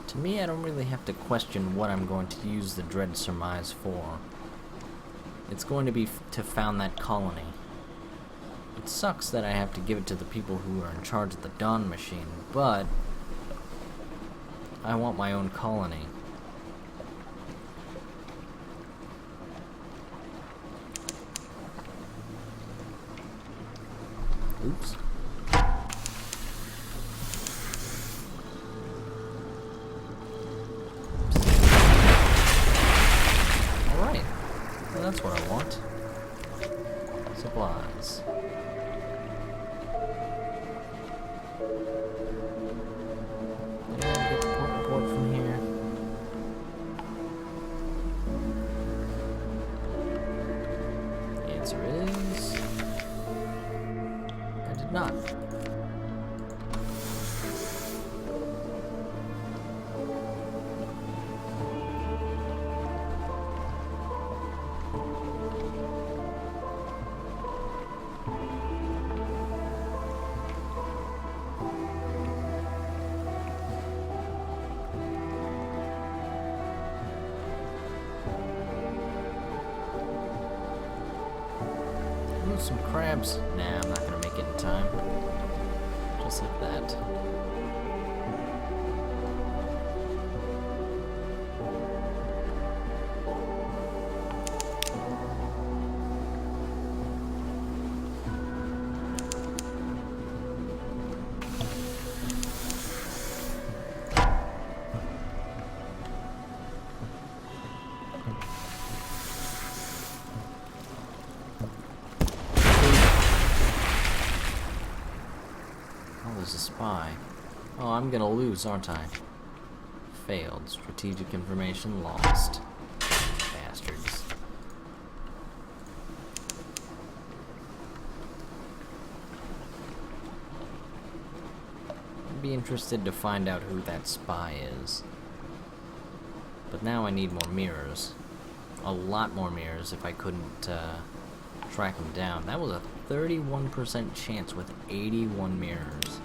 To me, I don't really have to question what I'm going to use the Dread Surmise for. It's going to be to found that colony. It sucks that I have to give it to the people who are in charge of the Dawn Machine, but I want my own colony. Oops. That's what I want. Supplies. Get the port report from here. The answer is I did not. some crabs. Nah, I'm not gonna make it in time. Just like that. There's a spy. Oh, I'm gonna lose, aren't I? Failed. Strategic information lost. Bastards. I'd be interested to find out who that spy is. But now I need more mirrors. A lot more mirrors if I couldn't track him down. That was a 31% chance with 81 mirrors.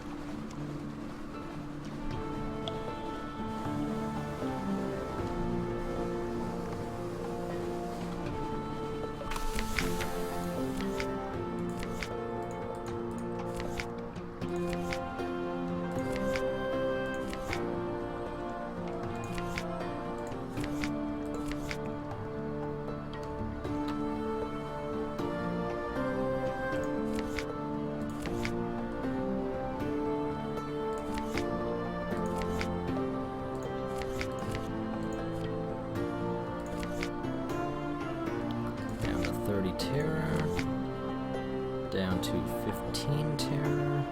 Terror, down to 15 terror.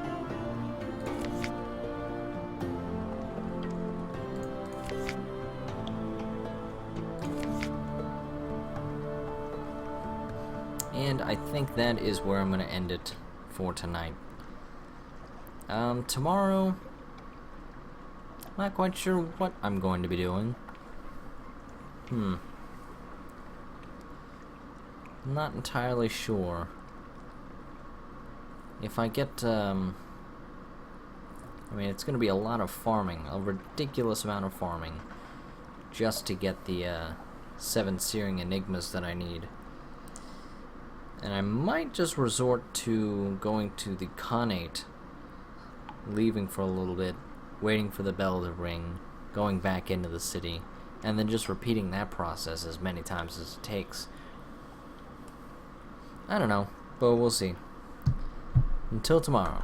And I think that is where I'm going to end it for tonight. Tomorrow, not quite sure what I'm going to be doing. Not entirely sure. If I get, I mean, it's going to be a lot of farming, a ridiculous amount of farming, just to get the 7 searing enigmas that I need. And I might just resort to going to the Khanate, leaving for a little bit, waiting for the bell to ring, going back into the city, and then just repeating that process as many times as it takes. I don't know, but we'll see. Until tomorrow.